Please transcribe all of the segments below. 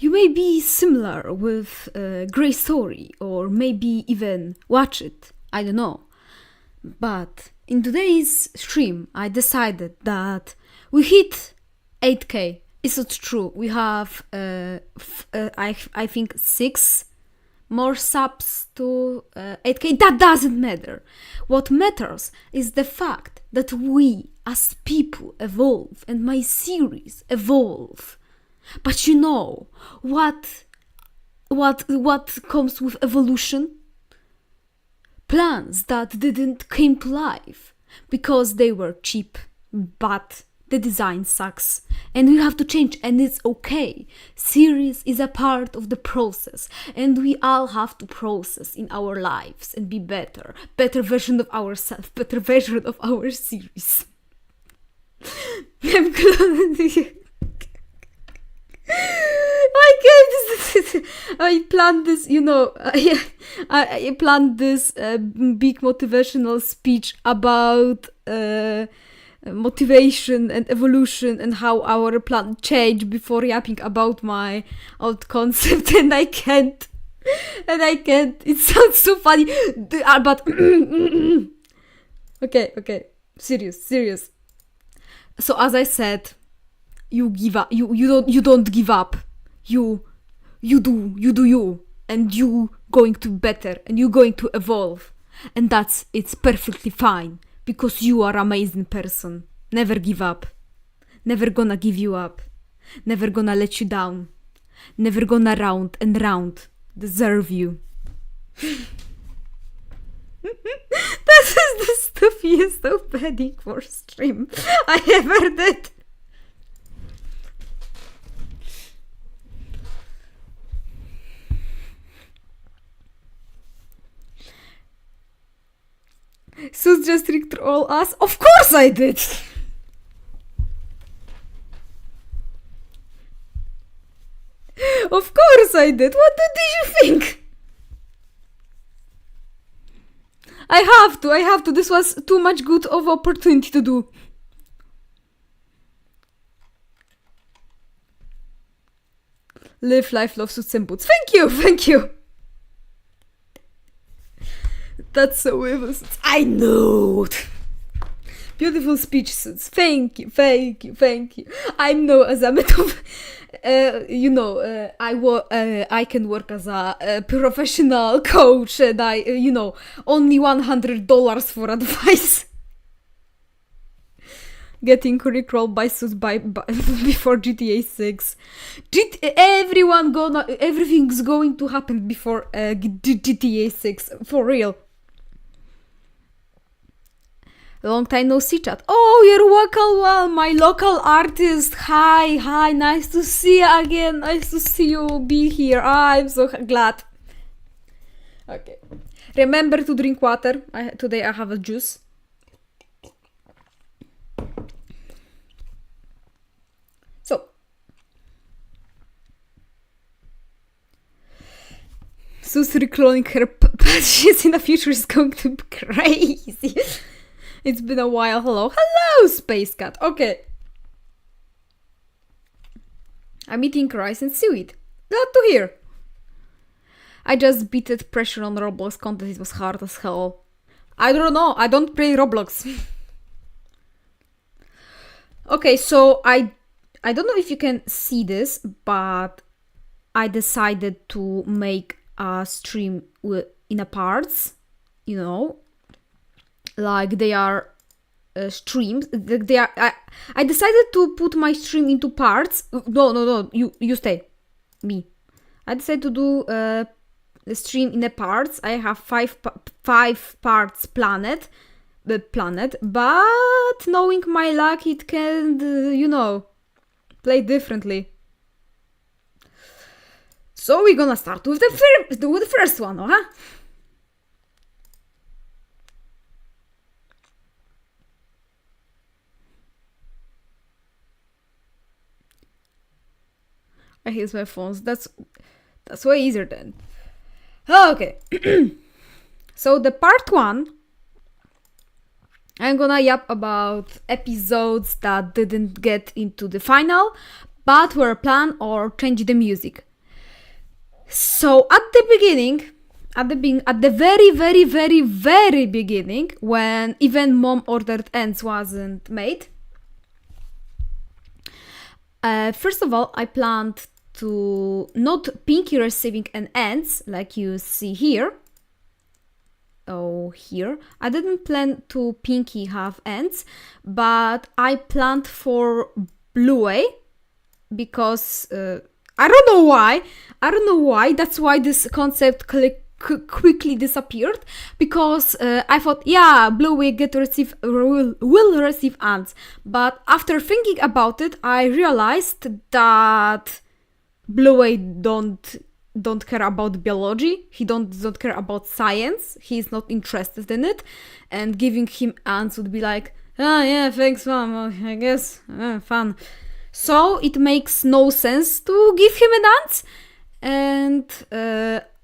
You may be similar with Grey Story, or maybe even watch it, I don't know. But in today's stream, I decided that we hit 8k. Is it true? We have, I think, 6 more subs to 8k. That doesn't matter. What matters is the fact that we as people evolve and my series evolve. But you know what comes with evolution? Plans that didn't came to life because they were cheap, but the design sucks and we have to change, and it's okay. Series is a part of the process and we all have to process in our lives and be better version of ourselves, better version of our series. I'm glad I planned this, I planned this big motivational speech about motivation and evolution and how our plan changed before yapping about my old concept, and I can't. It sounds so funny, but okay, serious. So as I said, you give up. You don't give up. You do you, and you going to better, and you going to evolve, and it's perfectly fine because you are amazing person. Never give up. Never gonna give you up. Never gonna let you down. Never gonna round and round deserve you. This is the stuffiest opening for stream I ever did. Sus just rickroll us. Of course I did! Of course I did! What did you think? I have to. This was too much good of opportunity to do. Live life, love, suits and boots. Thank you! That's so evil. I know. Beautiful speech suits. Thank you. I'm no as a I can work as a professional coach, and I, only $100 for advice. Getting rickrolled by suits by before GTA 6. Everything's going to happen before GTA 6, for real. Long time no see, chat. Oh, you're welcome, my local artist. Hi, nice to see you again. Nice to see you be here. I'm so glad. Okay. Remember to drink water. Today I have a juice. So. Sus recloning her patches in the future is going to be crazy. It's been a while. Hello, Space Cat. Okay. I'm eating rice and seaweed. Glad to hear. I just beated pressure on Roblox content. It was hard as hell. I don't know. I don't play Roblox. Okay, so I don't know if you can see this, but I decided to make a stream in a parts, like they are streams. They are. I decided to put my stream into parts. No. You stay. Me. I decided to do the stream in the parts. I have five parts planned, but knowing my luck, it can play differently. So we're gonna start with the first one, huh? I use my phones. That's way easier then. Okay. So the part 1, I'm gonna yap about episodes that didn't get into the final, but were planned or change the music. So at the beginning, at the very, very, very, very beginning, when even mom ordered ants wasn't made, first of all, I planned to not Pinky receiving an ants like you see here. Oh, here. I didn't plan to Pinky have ants, but I planned for Bluey because I don't know why. I don't know why. That's why this concept quickly disappeared, because I thought, yeah, Bluey will receive ants. But after thinking about it, I realized that Bluey don't care about biology. He don't care about science. He's not interested in it, and giving him ants would be like, ah, yeah, thanks, mom. I guess fun. So it makes no sense to give him an ants. And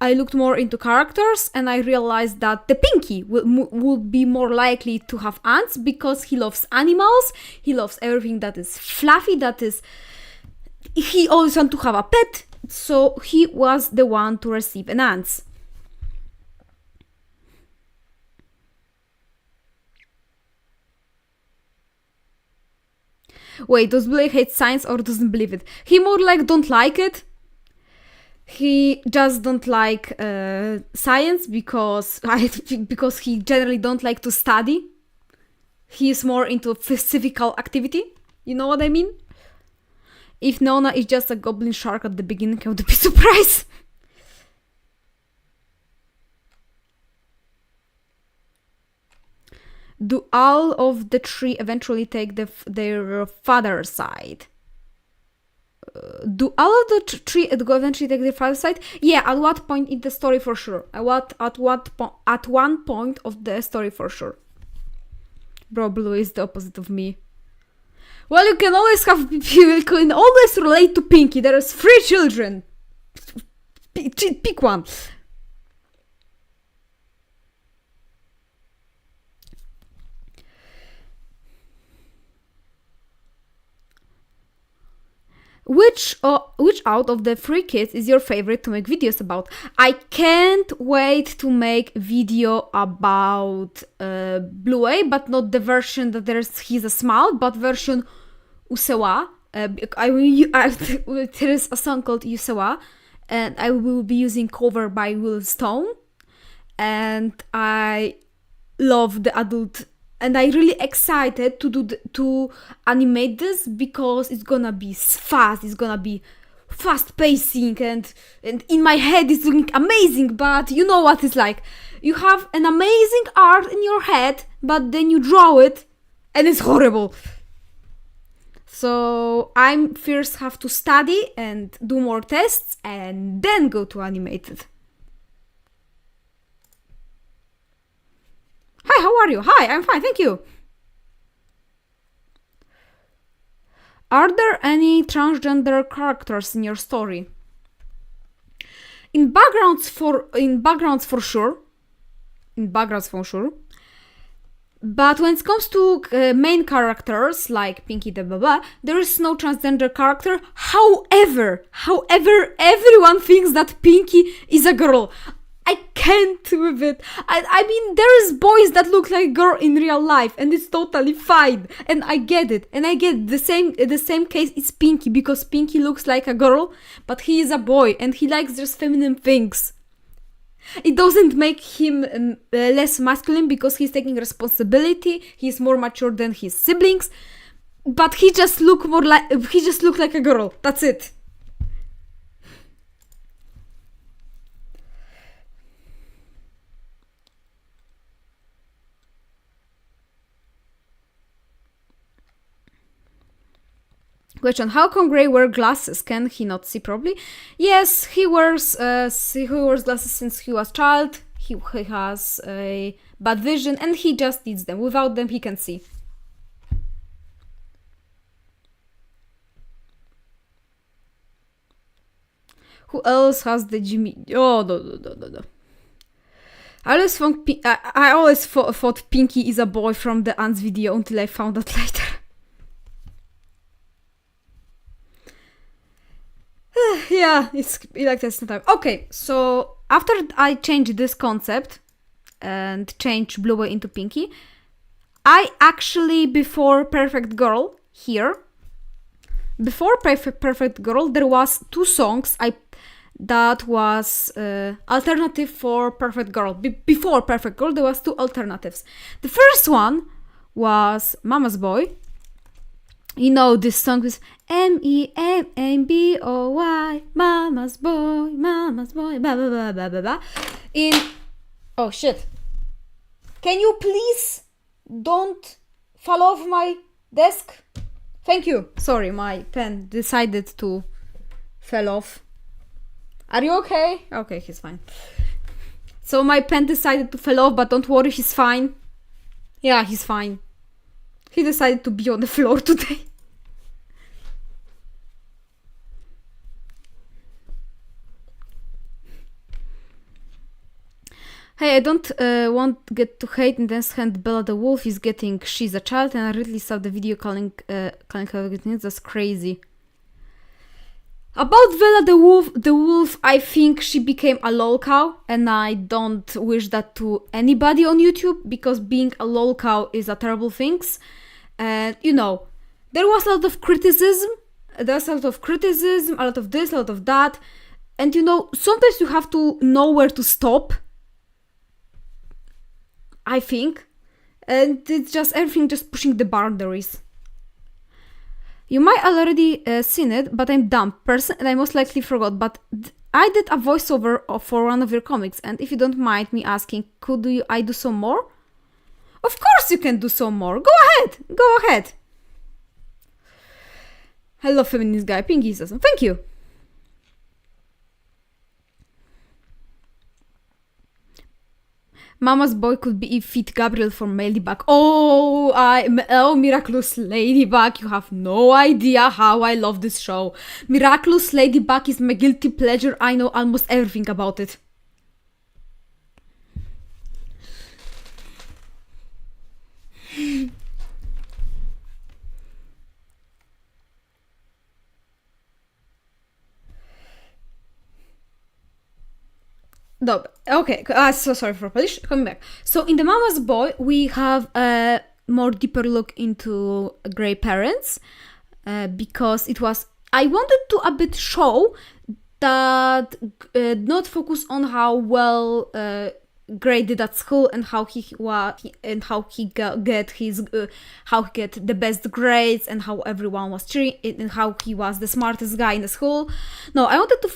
I looked more into characters, and I realized that the Pinky would be more likely to have ants because he loves animals. He loves everything that is fluffy. He always wants to have a pet. So he was the one to receive an ants. Wait, does Blake hate science or doesn't believe it? He more like don't like it. He just don't like science because he generally don't like to study. He's more into physical activity. You know what I mean? If Nona is just a goblin shark at the beginning, I would be surprised. Do all of the three eventually take their father's side? Do all of the three eventually take their father's side? Yeah, at what point in the story for sure? At one point of the story for sure. Bro, Blue is the opposite of me. Well, you can always relate to Pinky. There's 3 children. Pick one. Which out of the 3 kids is your favorite to make videos about? I can't wait to make video about Bluey, but not the version that he's a small, but version Usewa. There is a song called Usewa, and I will be using cover by Will Stone, and I love the adult. And I'm really excited to animate this because it's gonna be fast. It's gonna be fast pacing, and in my head it's looking amazing. But you know what it's like. You have an amazing art in your head, but then you draw it, and it's horrible. So I first have to study and do more tests, and then go to animated. Hi, how are you? Hi, I'm fine, thank you. Are there any transgender characters in your story? In backgrounds for sure. But when it comes to main characters like Pinky the Baba, there is no transgender character. However, everyone thinks that Pinky is a girl. I can't with it. I mean, there is boys that look like a girl in real life, and it's totally fine. And I get it. And I get the same case is Pinky, because Pinky looks like a girl, but he is a boy, and he likes just feminine things. It doesn't make him less masculine because he's taking responsibility. He's more mature than his siblings, but he just look like a girl. That's it. Question: how come Gray wear glasses? Can he not see properly? Yes, he wears glasses since he was a child. He has a bad vision, and he just needs them. Without them, he can see. Who else has the Jimmy? Oh, no. I always thought Pinky is a boy from the Ants video until I found out later. Yeah, it's like this time. Okay, so after I changed this concept and changed Blue Boy into Pinky, I actually, before Perfect Girl here, before Perfect Girl, there was 2 songs that was alternative for Perfect Girl. Before Perfect Girl, there was 2 alternatives. The first one was Mama's Boy. You know this song is MEMMBOY, Mama's Boy, Mama's Boy, blah blah blah blah blah blah. Oh shit! Can you please don't fall off my desk? Thank you. Sorry, my pen decided to fall off. Are you okay? Okay, he's fine. So my pen decided to fall off, but don't worry, he's fine. Yeah, he's fine. He decided to be on the floor today. Hey, I don't want get to hate and then hand Bella the wolf is getting she's a child, and I really saw the video calling her that's crazy. About Bella the wolf, I think she became a lol cow, and I don't wish that to anybody on YouTube, because being a lol cow is a terrible thing. And you know, there was a lot of criticism. There's a lot of criticism, a lot of this, a lot of that, and you know, sometimes you have to know where to stop, I think, and it's just everything just pushing the boundaries. You might already seen it, but I'm dumb person and I most likely forgot, but I did a voiceover for one of your comics, and if you don't mind me asking, I do some more? Of course you can do some more. Go ahead. Hello, feminist guy. Pinky is awesome. Thank you. Mama's Boy could be Fit Gabriel from Ladybug. Oh, Miraculous Ladybug. You have no idea how I love this show. Miraculous Ladybug is my guilty pleasure. I know almost everything about it. No, okay, so sorry for Polish. Coming back. So in the Mama's Boy, we have a more deeper look into Grey parents, because I wanted to a bit show that not focus on how well Grey did at school and how he get the best grades and how everyone was treated and how he was the smartest guy in the school. No, I wanted to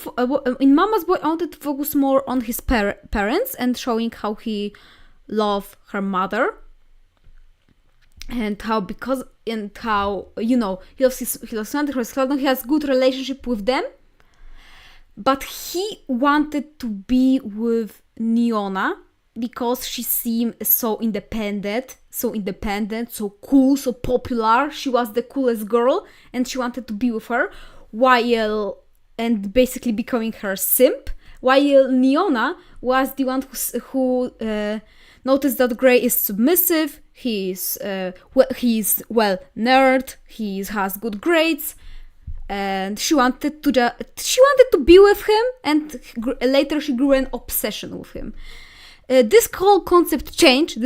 in Mama's Boy I wanted to focus more on his parents and showing how he loved her mother and how you know he loves Santa Claus, he has good relationship with them, but he wanted to be with Niona because she seemed so independent, so cool, so popular. She was the coolest girl and she wanted to be with her and basically becoming her simp, while Niona was the one who noticed that Grey is submissive, he's nerd, he has good grades, and she wanted to be with him, and later she grew an obsession with him. This whole concept changed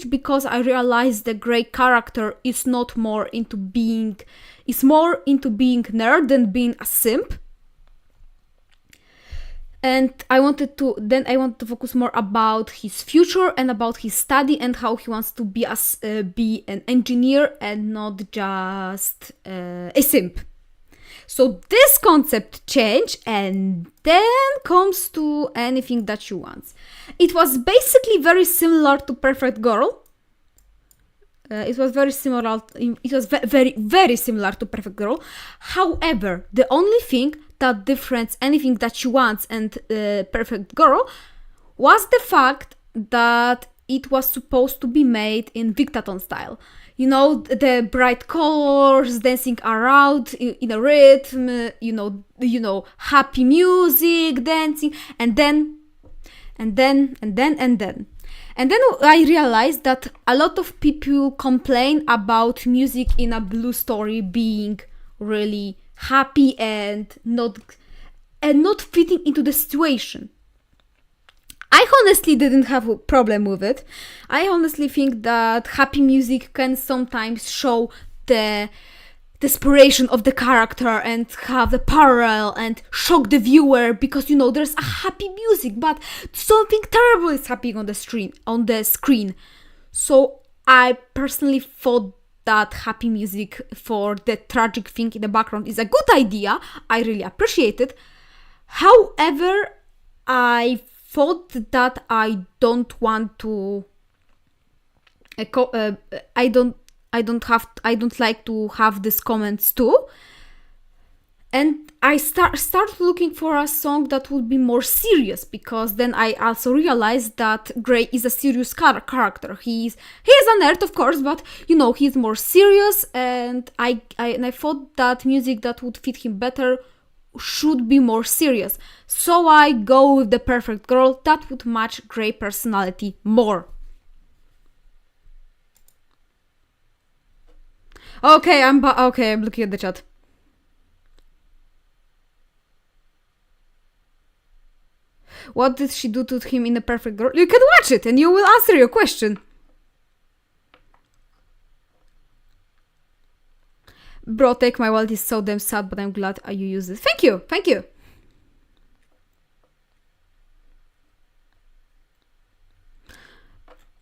because I realized the Grey character is more into being nerd than being a simp. And I wanted to focus more about his future and about his study and how he wants to be an engineer and not just a simp. So this concept changed, and then comes to anything that she wants. It was basically very similar to Perfect Girl. It was very similar. It was very, very similar to Perfect Girl. However, the only thing that difference anything that she wants and Perfect Girl was the fact that it was supposed to be made in Dictaton style. You know, the bright colors, dancing around in a rhythm, you know, happy music, dancing, and then I realized that a lot of people complain about music in a blue story being really happy and not fitting into the situation. I honestly didn't have a problem with it. I honestly think that happy music can sometimes show the desperation of the character and have a parallel and shock the viewer, because there's a happy music but something terrible is happening on the screen. So I personally thought that happy music for the tragic thing in the background is a good idea. I really appreciate it. However, I thought that I don't want to I don't like to have these comments too. And I start looking for a song that would be more serious, because then I also realized that Gray is a serious character. He is a nerd, of course, but he's more serious, and I thought that music that would fit him better should be more serious. So I go with The Perfect Girl. That would match Gray personality more. Okay, I'm looking at the chat. What did she do to him in The Perfect Girl? You can watch it and you will answer your question. Bro, Take My Wallet is so damn sad, but I'm glad you use it. Thank you.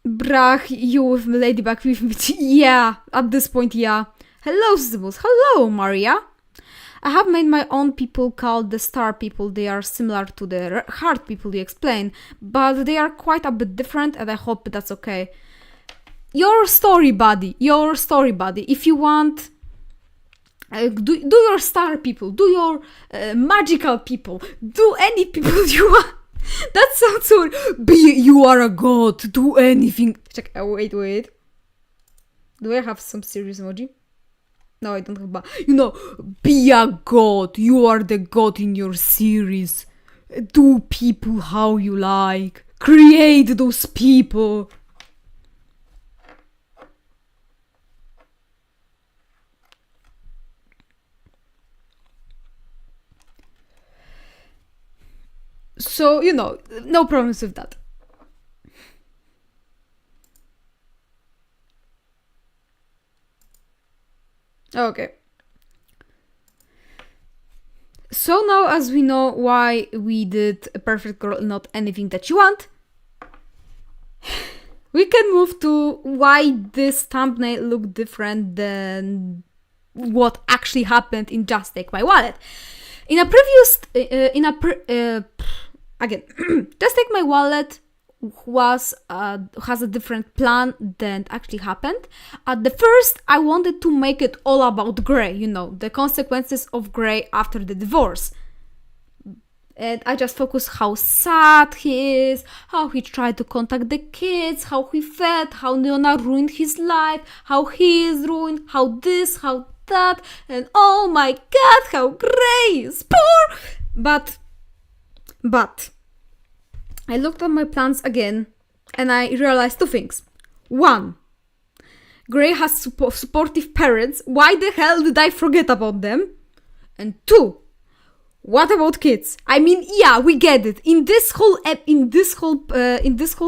Brach, you with Ladybug with me. Yeah, at this point, yeah. Hello, Sibyls. Hello, Maria. I have made my own people called the Star People. They are similar to the Heart People you explain, but they are quite a bit different, and I hope that's okay. Your story, buddy. If you want, do your Star People, do your magical people, do any people you want. That sounds so. You are a god. Do anything. Check. Wait. Do I have some serious emoji? No, I don't have. Be a god. You are the god in your series. Do people how you like. Create those people. So, no problems with that. Okay. So now, as we know why we did A Perfect Girl, Not Anything That You Want, we can move to why this thumbnail looked different than what actually happened in Just Take My Wallet. In a previous, again, Just Take My Wallet has a different plan than actually happened. At the first, I wanted to make it all about Gray, the consequences of Gray after the divorce. And I just focused how sad he is, how he tried to contact the kids, how he felt, how Leona ruined his life, how he is ruined, how this, how that, and oh my god, how Gray is poor! But I looked at my plans again and I realized two things. One, Gray has supportive parents. Why the hell did I forget about them? And two, what about kids? I mean, yeah, we get it. In this whole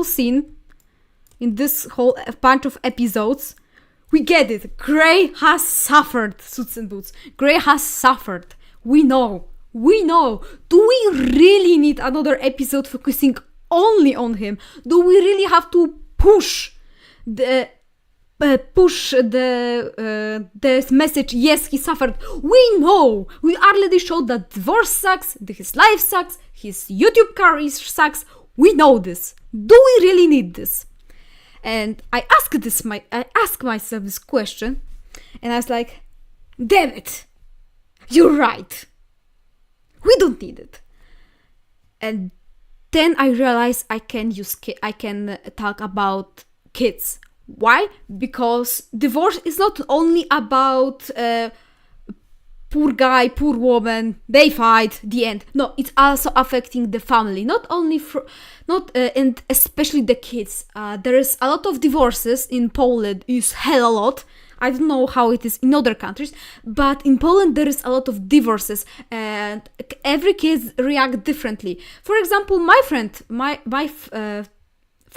scene, in this whole bunch of episodes, we get it. Gray has suffered, Suits and Boots. Gray has suffered. We know. Do we really need another episode focusing only on him? Do we really have to push the message? Yes, he suffered. We know. We already showed that divorce sucks, his life sucks, his YouTube career sucks. We know this. Do we really need this? And I asked myself this question, and I was like, damn it, you're right. We don't need it. And then I realized I can talk about kids. Why? Because divorce is not only about poor guy, poor woman, they fight, the end. No, it's also affecting the family. Not only and especially the kids. There is a lot of divorces in Poland. Is hell a lot. I don't know how it is in other countries, but in Poland there is a lot of divorces and every kids react differently. For example, my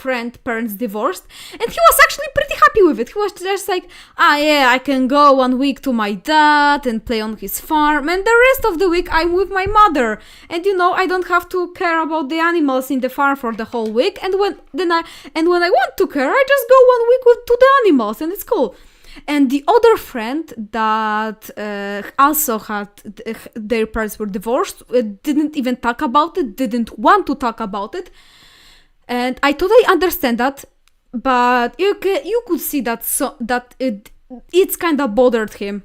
friend parents divorced and he was actually pretty happy with it. He was just like, yeah, I can go 1 week to my dad and play on his farm, and the rest of the week I'm with my mother, and I don't have to care about the animals in the farm for the whole week, and when I want to care, I just go 1 week to the animals, and it's cool. And the other friend that also had their parents were divorced didn't even talk about it, didn't want to talk about it. And I totally understand that, but you could see that it's kind of bothered him.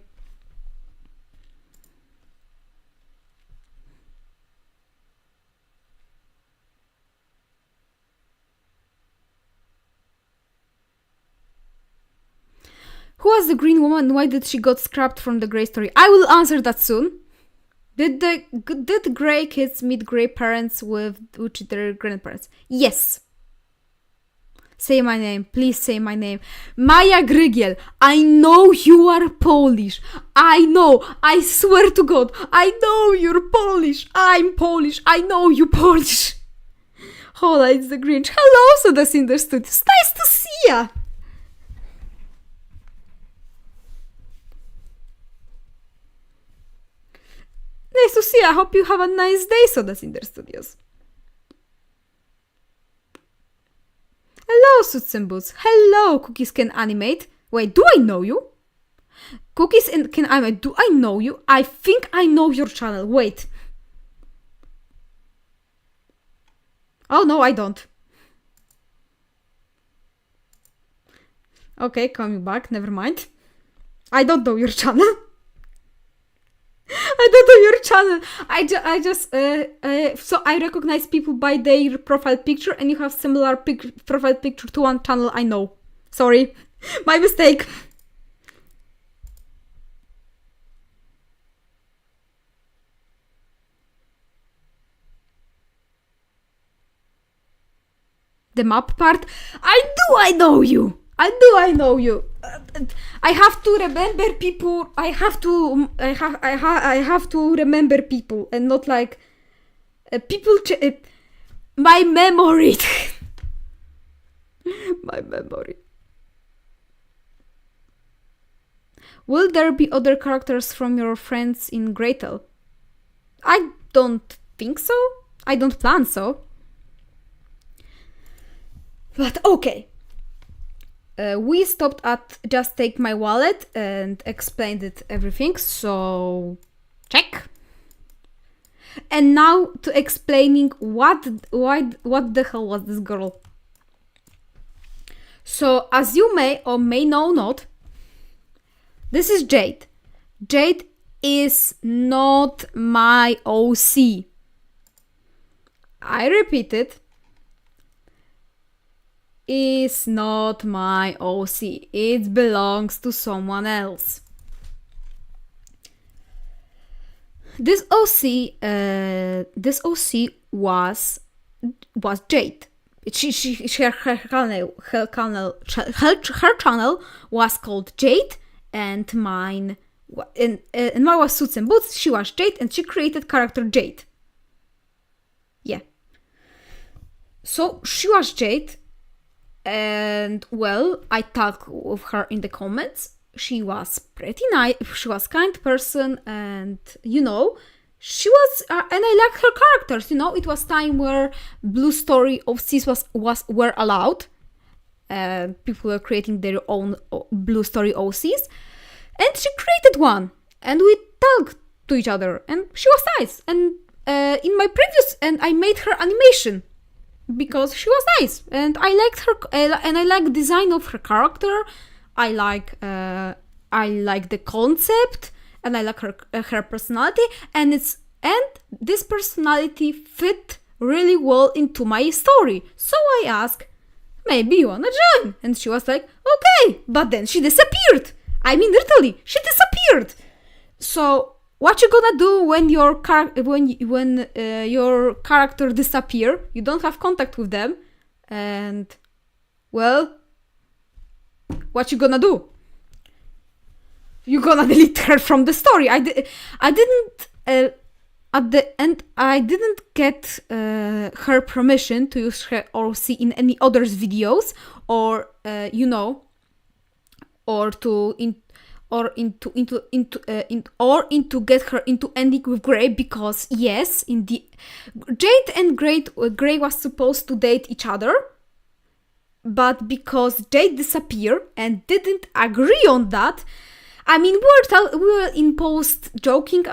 Who was the green woman? Why did she got scrapped from the Grey story? I will answer that soon. Did Grey kids meet Grey parents with their grandparents? Yes. Say my name. Please say my name. Maja Grygiel. I know you are Polish. I know. I swear to God. I know you're Polish. I'm Polish. I know you Polish. Hola, it's the Grinch. Hello, Sodas in the studio. It's nice to see ya. Nice to see you. I hope you have a nice day, Sodas in their studios. Hello, Suits and Boots. Hello, Cookies Can Animate. Wait, do I know you? Cookies Can Animate, do I know you? I think I know your channel. Wait. Oh, no, I don't. Okay, coming back. Never mind. I don't know your channel. I don't know your channel. So I recognize people by their profile picture, and you have similar profile picture to one channel I know. Sorry, my mistake. The map part. I know you. I know you. I have to remember people. I have to remember people, and not like people. My memory. My memory. Will there be other characters from your friends in Gretel? I don't think so. I don't plan so. But okay. We stopped at just take my wallet and explained it everything, so check. And now to explaining what the hell was this girl. So as you may or may know not, this is Jade. Jade is not my OC. I repeat it. Is not my OC. It belongs to someone else. This OC was Jade. Her channel was called Jade, and mine was Suits and Boots. She was Jade, and she created character Jade. Yeah. So she was Jade. And well, I talked with her in the comments. She was pretty nice. She was kind person, and she was. And I liked her characters. It was time where Blue Story OCs were allowed. People were creating their own Blue Story OCs, and she created one, and we talked to each other, and she was nice. And in my previous, and I made her animation. Because she was nice, and I liked her, and I like design of her character. I like the concept, and I like her personality, and this personality fit really well into my story. So I asked, maybe you wanna join? And she was like, okay, but then she disappeared. I mean, literally, she disappeared. So what you gonna do when your character disappear? You don't have contact with them, and well, what you gonna do? you're gonna delete her from the story. I didn't at the end. I didn't get her permission to use her or see in any others videos, or or to in or into get her into ending with Gray, because yes, in the Jade and Gray was supposed to date each other, but because Jade disappeared and didn't agree on that. I mean, we were in post joking,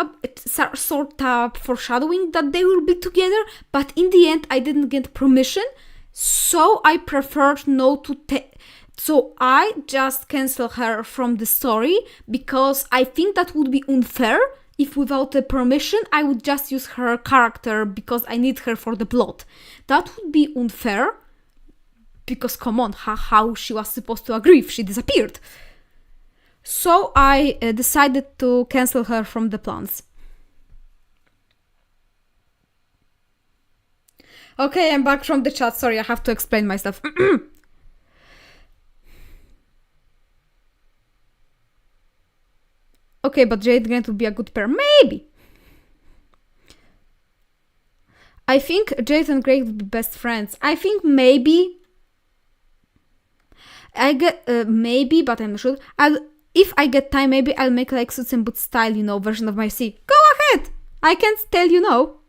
sort of foreshadowing that they will be together, but in the end, I didn't get permission, so I preferred not to take. So I just cancel her from the story, because I think that would be unfair if without the permission I would just use her character because I need her for the plot. That would be unfair, because come on, how she was supposed to agree if she disappeared? So I decided to cancel her from the plans. Okay, I'm back from the chat. Sorry, I have to explain myself. Okay, but Jade Grant would be a good pair. Maybe. I think Jade and Greg would be best friends. I think maybe. I get maybe, but I'm not sure. If I get time, maybe I'll make like Suits and Boots style, version of my C. Go ahead! I can't tell you no.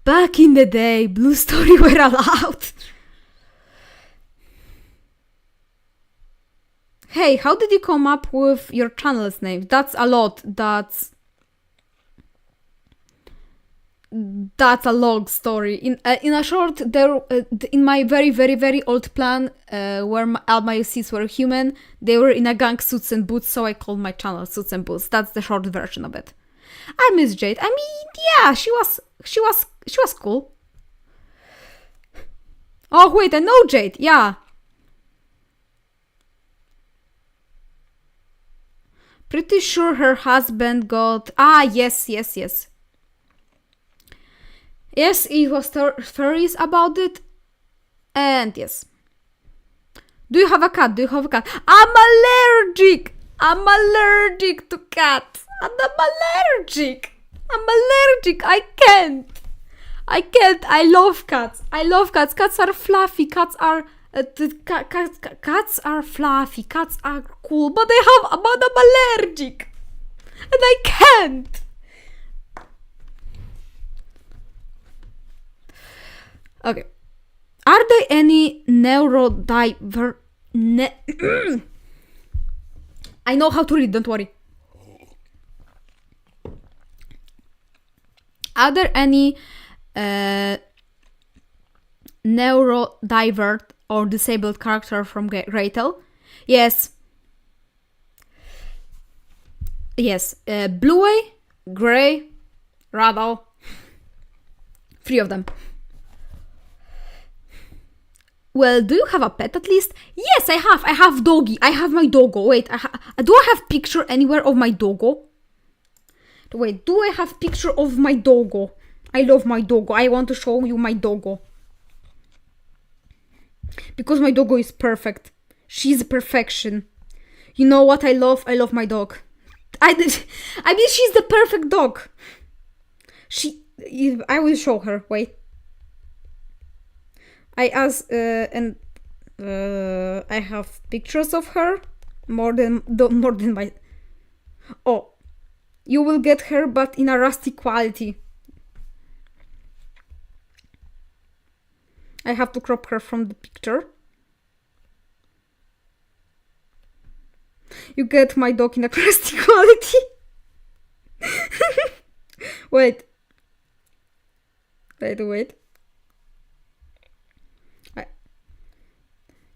Back in the day, Blue Story were allowed. Hey, how did you come up with your channel's name? That's a lot. That's a long story. In a short, there in my very very very old plan, where all my seeds were human, they were in a gang Suits and Boots, so I called my channel Suits and Boots. That's the short version of it. I miss Jade. I mean, yeah, she was cool. Oh wait, I know Jade. Yeah. Pretty sure her husband got... yes. Yes, he was furious about it. And yes. Do you have a cat? I'm allergic! I'm allergic to cats! And I'm allergic! I can't! I love cats. Cats are fluffy. Cats are fluffy. Cats are cool. But I'm allergic. And I can't! Okay. Are there any neurodiver... I know how to read, don't worry. Are there any neurodivert or disabled character from Gretel? Yes. Bluey, Grey, Radal. 3 of them. Well, do you have a pet at least? Yes, I have. I have doggy. I have my doggo. Wait, do I have picture anywhere of my doggo? Wait, do I have picture of my doggo? I love my doggo. I want to show you my doggo. Because my doggo is perfect. She's perfection. You know what I love? I love my dog. I mean, she's the perfect dog. I will show her. Wait. I have pictures of her more than my. Oh, you will get her, but in a rusty quality. I have to crop her from the picture. You get my dog in a rusty quality. Wait.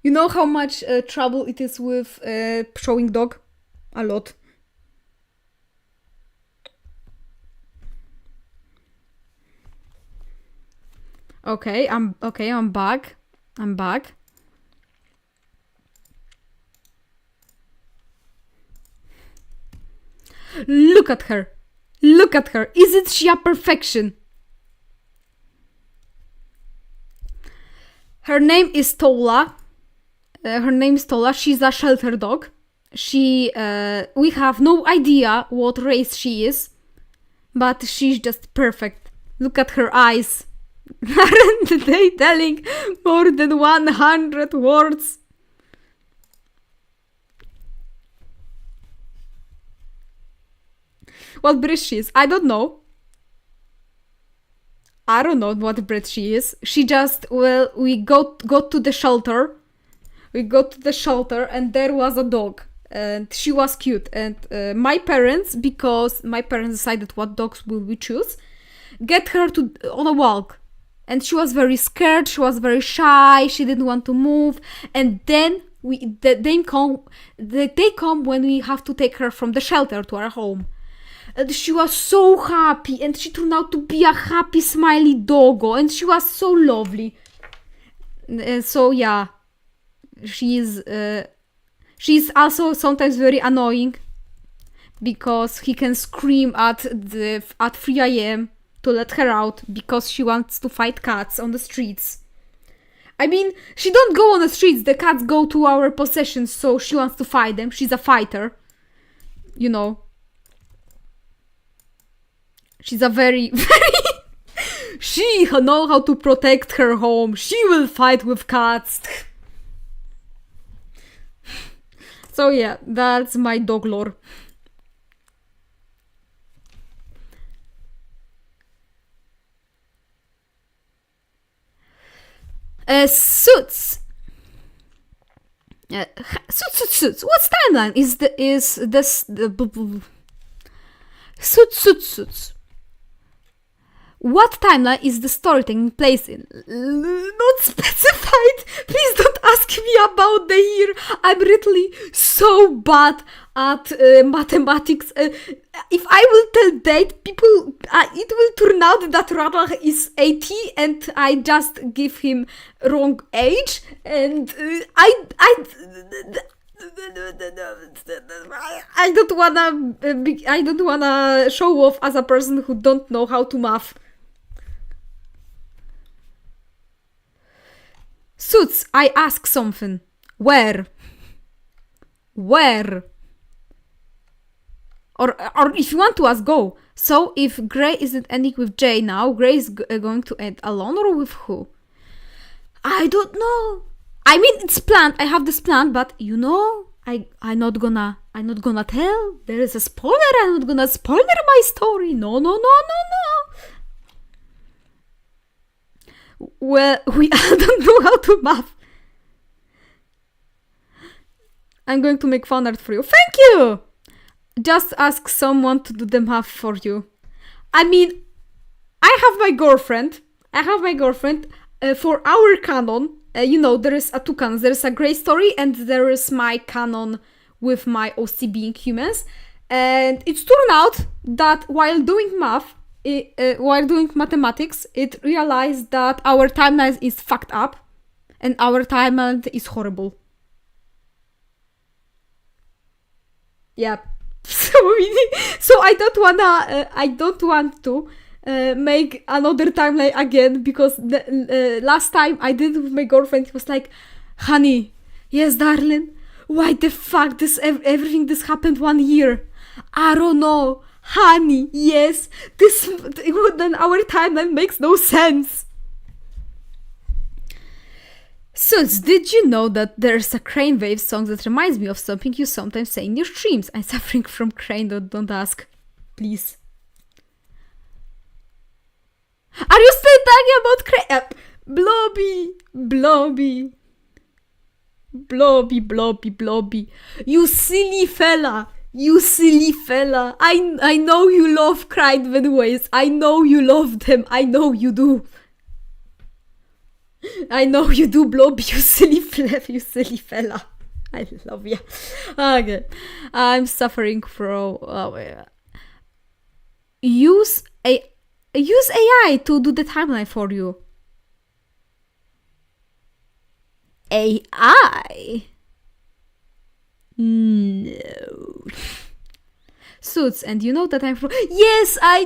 You know how much trouble it is with showing dog? A lot. Okay, I'm back. Look at her. Isn't she a perfection? Her name is Tola. She's a shelter dog. We have no idea what race she is, but she's just perfect. Look at her eyes. Aren't they telling more than 100 words? What breed she is? I don't know. I don't know what breed she is. She just, well, we got to the shelter. We got to the shelter and there was a dog. And she was cute. And my parents, because my parents decided what dogs will we choose, get her on a walk. And she was very scared. She was very shy. She didn't want to move. And then they come when we have to take her from the shelter to our home. And she was so happy, and she turned out to be a happy, smiley doggo, and she was so lovely. So yeah, she's also sometimes very annoying because he can scream at 3 a.m. to let her out because she wants to fight cats on the streets. I mean, she don't go on the streets. The cats go to our possessions, so she wants to fight them. She's a fighter, you know. She's a very, she know how to protect her home. She will fight with cats. So yeah, that's my dog lore. Suits. Suits. What's timeline? Suits. What timeline is the story taking place in? Not specified. Please don't ask me about the year. I'm really so bad at mathematics. If I will tell date, people, it will turn out that Radach is 80 and I just give him wrong age. And I don't wanna show off as a person who don't know how to math. Suits, I ask something. Where? Or if you want to ask, go. So if Grey isn't ending with J now, Grey is going to end alone or with who? I don't know. I mean, it's planned. I have this plan, but you know, I'm not gonna tell. There is a spoiler. I'm not gonna spoiler my story. No. Well, we don't know how to math. I'm going to make fan art for you. Thank you! Just ask someone to do the math for you. I mean, I have my girlfriend. For our canon, you know, there is two canons. There is a Grey story and there is my canon with my OC being humans. And it's turned out that while doing mathematics, it realized that our timeline is fucked up and our timeline is horrible. Yeah. So I don't want to make another timeline again because the last time I did it with my girlfriend, he was like, honey, yes, darling, why the fuck everything this happened 1 year? I don't know. Honey, yes, then our timeline makes no sense. Suits, did you know that there's a Crane Wave song that reminds me of something you sometimes say in your streams? I'm suffering from Crane, don't ask. Please. Are you still talking about Crane? Blobby. You silly fella. I know you love Crane Waves. I know you love them. I know you do. Blobby, you silly fella. I love you. Okay. I'm suffering from... Use AI to do the timeline for you. AI? No. Suits, and you know that I'm from... Yes, I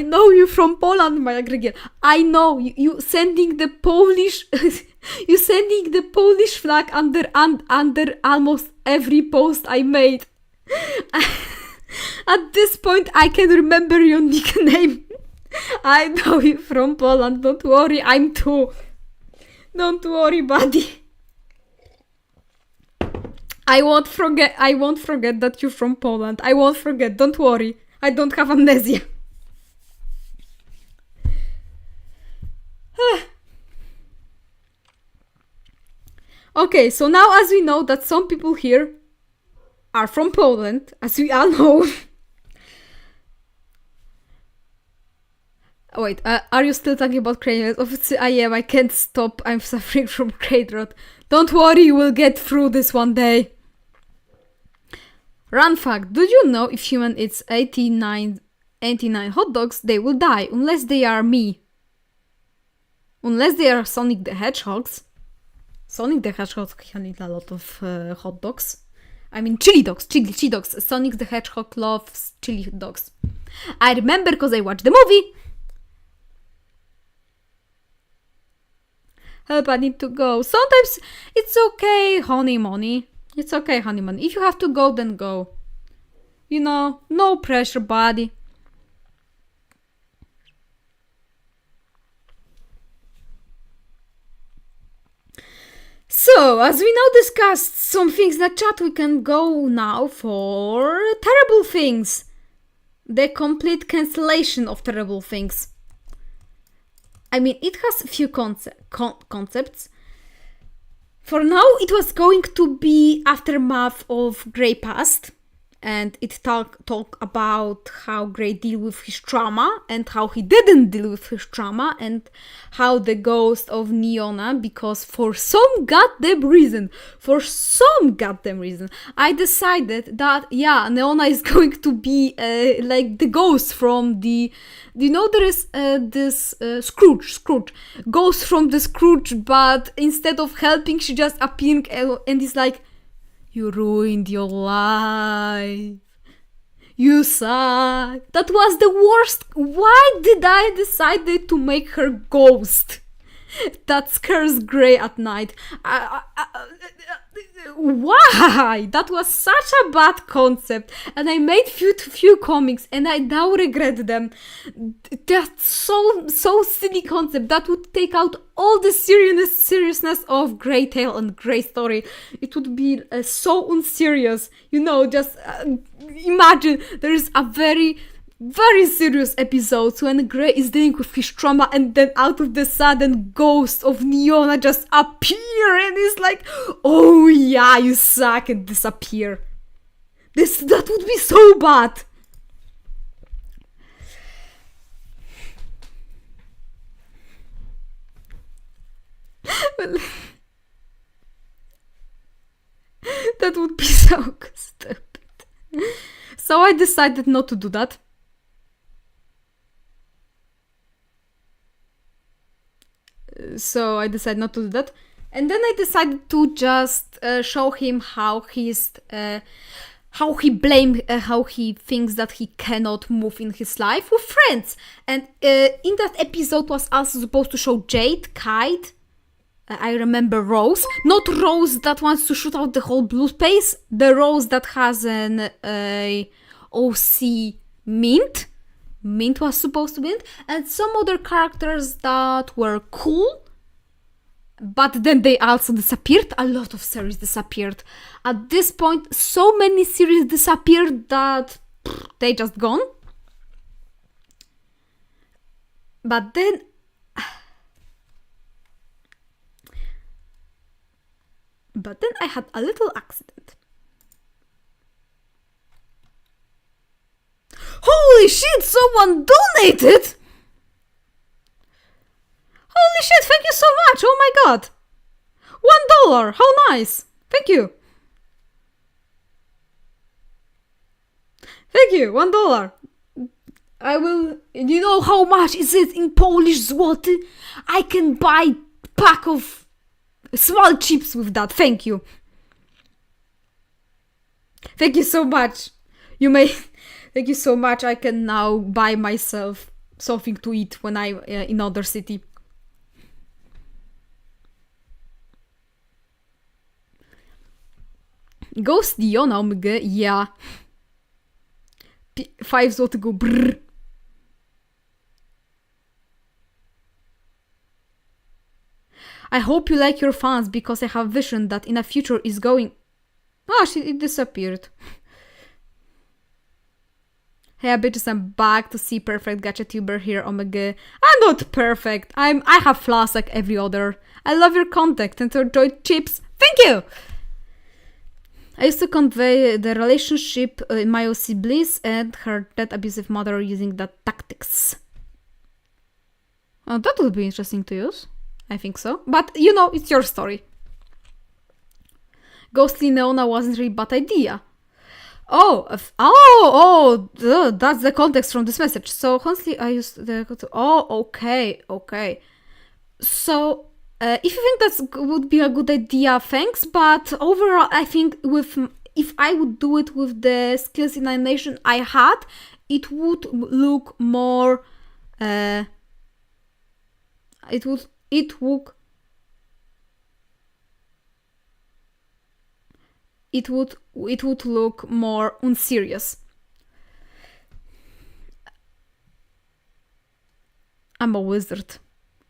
know you from Poland, my Gregor. I know you sending the Polish You sending the Polish flag under almost every post I made. At this point, I can remember your nickname. I know you from Poland. Don't worry, I'm too. Don't worry, buddy. I won't forget that you're from Poland. I won't forget. Don't worry. I don't have amnesia. Okay, so now as we know that some people here are from Poland, as we all know. Wait, are you still talking about crane rot? Obviously I am. I can't stop. I'm suffering from crane rot. Don't worry, you will get through this one day. Run fact. Did you know if human eats 89 hot dogs, they will die, unless they are me. Unless they are Sonic the Hedgehogs. Sonic the Hedgehog can eat a lot of hot dogs. I mean chili dogs. Sonic the Hedgehog loves chili dogs. I remember because I watched the movie. Help, I need to go. Sometimes it's okay, honey money. It's okay, honey money. If you have to go, then go. You know, no pressure, buddy. So, as we now discussed some things in the chat, we can go now for terrible things. The complete cancellation of terrible things. I mean, it has a few concepts. For now, it was going to be aftermath of Grey Past, and it talk about how Grey deal with his trauma and how he didn't deal with his trauma, and how the ghost of Neona, because for some goddamn reason, I decided that, yeah, Neona is going to be like the ghost from the... You know, there is this Scrooge, ghost from the Scrooge, but instead of helping, she just appearing and is like, you ruined your life. You suck. That was the worst. Why did I decide to make her ghost? That scares Grey at night. Why? That was such a bad concept, and I made few comics, and I now regret them. That's so silly concept that would take out all the seriousness of Grey Tale and Grey Story. It would be so unserious, you know. Just imagine there is a very serious episodes when Grey is dealing with his trauma, and then out of the sudden ghost of Neona just appear and is like, oh yeah, you suck, and disappear. That would be so bad. That would be so stupid. So I decided not to do that. And then I decided to just show him how he thinks that he cannot move in his life with friends. And in that episode was also supposed to show Jade, Kite, I remember Rose. Not Rose that wants to shoot out the whole blue space, the Rose that has an OC Mint. Mint was supposed to be it, and some other characters that were cool, but then they also disappeared. A lot of series disappeared. At this point, so many series disappeared that they just gone. But then I had a little accident. Holy shit, someone donated! Holy shit, thank you so much, oh my god! $1, how nice! Thank you! Thank you, $1. I will... You know how much is it in Polish zloty? I can buy pack of small chips with that, thank you. Thank you so much. Thank you so much. I can now buy myself something to eat when I'm in other city. Ghost Diona omg, ja. 5 złotego brrr. I hope you like your fans because I have vision that in a future is going... Oh, it disappeared. Hey bitches, I'm back to see perfect gacha tuber here, oh my god. I'm not perfect. I have flaws like every other. I love your content and enjoy chips. Thank you! I used to convey the relationship in my OC Bliss and her dead abusive mother using that tactics. Oh, that would be interesting to use. I think so. But, you know, it's your story. Ghostly Neona wasn't really a bad idea. That's the context from this message. So, honestly, I used the... Oh, okay. So, if you think that would be a good idea, thanks. But overall, I think if I would do it with the skills in animation I had, it would look more... It would look more unserious. I'm a wizard.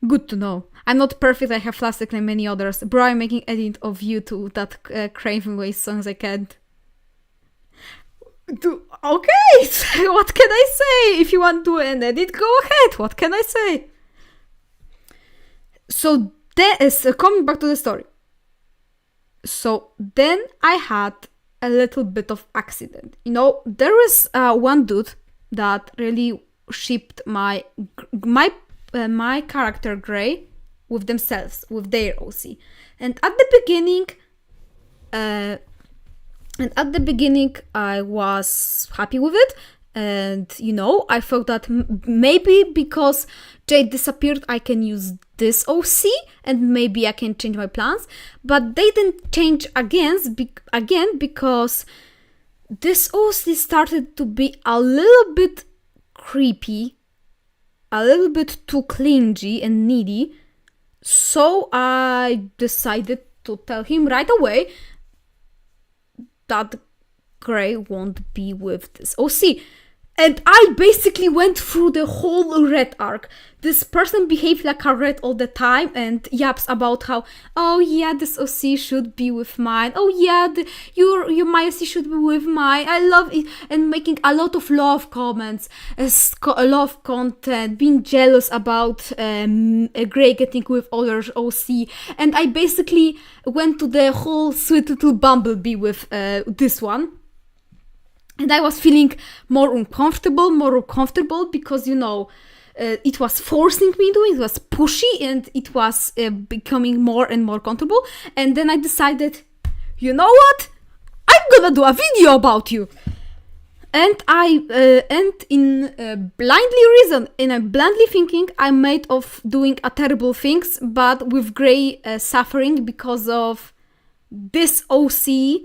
Good to know. I'm not perfect, I have plastic like many others. Bro, I'm making edit of you to that Craven Way songs I can't. Okay, what can I say? If you want to do an edit, go ahead. What can I say? So, coming back to the story. So then I had a little bit of accident. You know, there was one dude that really shipped my character Grey with themselves, with their OC. And at the beginning, I was happy with it. And, you know, I thought that maybe because Jade disappeared, I can use this OC and maybe I can change my plans. But they didn't change again because this OC started to be a little bit creepy, a little bit too clingy and needy. So I decided to tell him right away that Grey won't be with this OC. And I basically went through the whole Red arc. This person behaved like a Red all the time and yaps about how, oh yeah, this OC should be with mine. Oh yeah, your my OC should be with mine. I love it. And making a lot of love comments, love content, being jealous about Grey getting with other OC. And I basically went to the whole sweet little bumblebee with this one. And I was feeling more uncomfortable because, you know, it was forcing me to, it was pushy and it was becoming more and more comfortable. And then I decided, you know what? I'm gonna do a video about you. And in blindly thinking, I made of doing a terrible things, but with Grey suffering because of this OC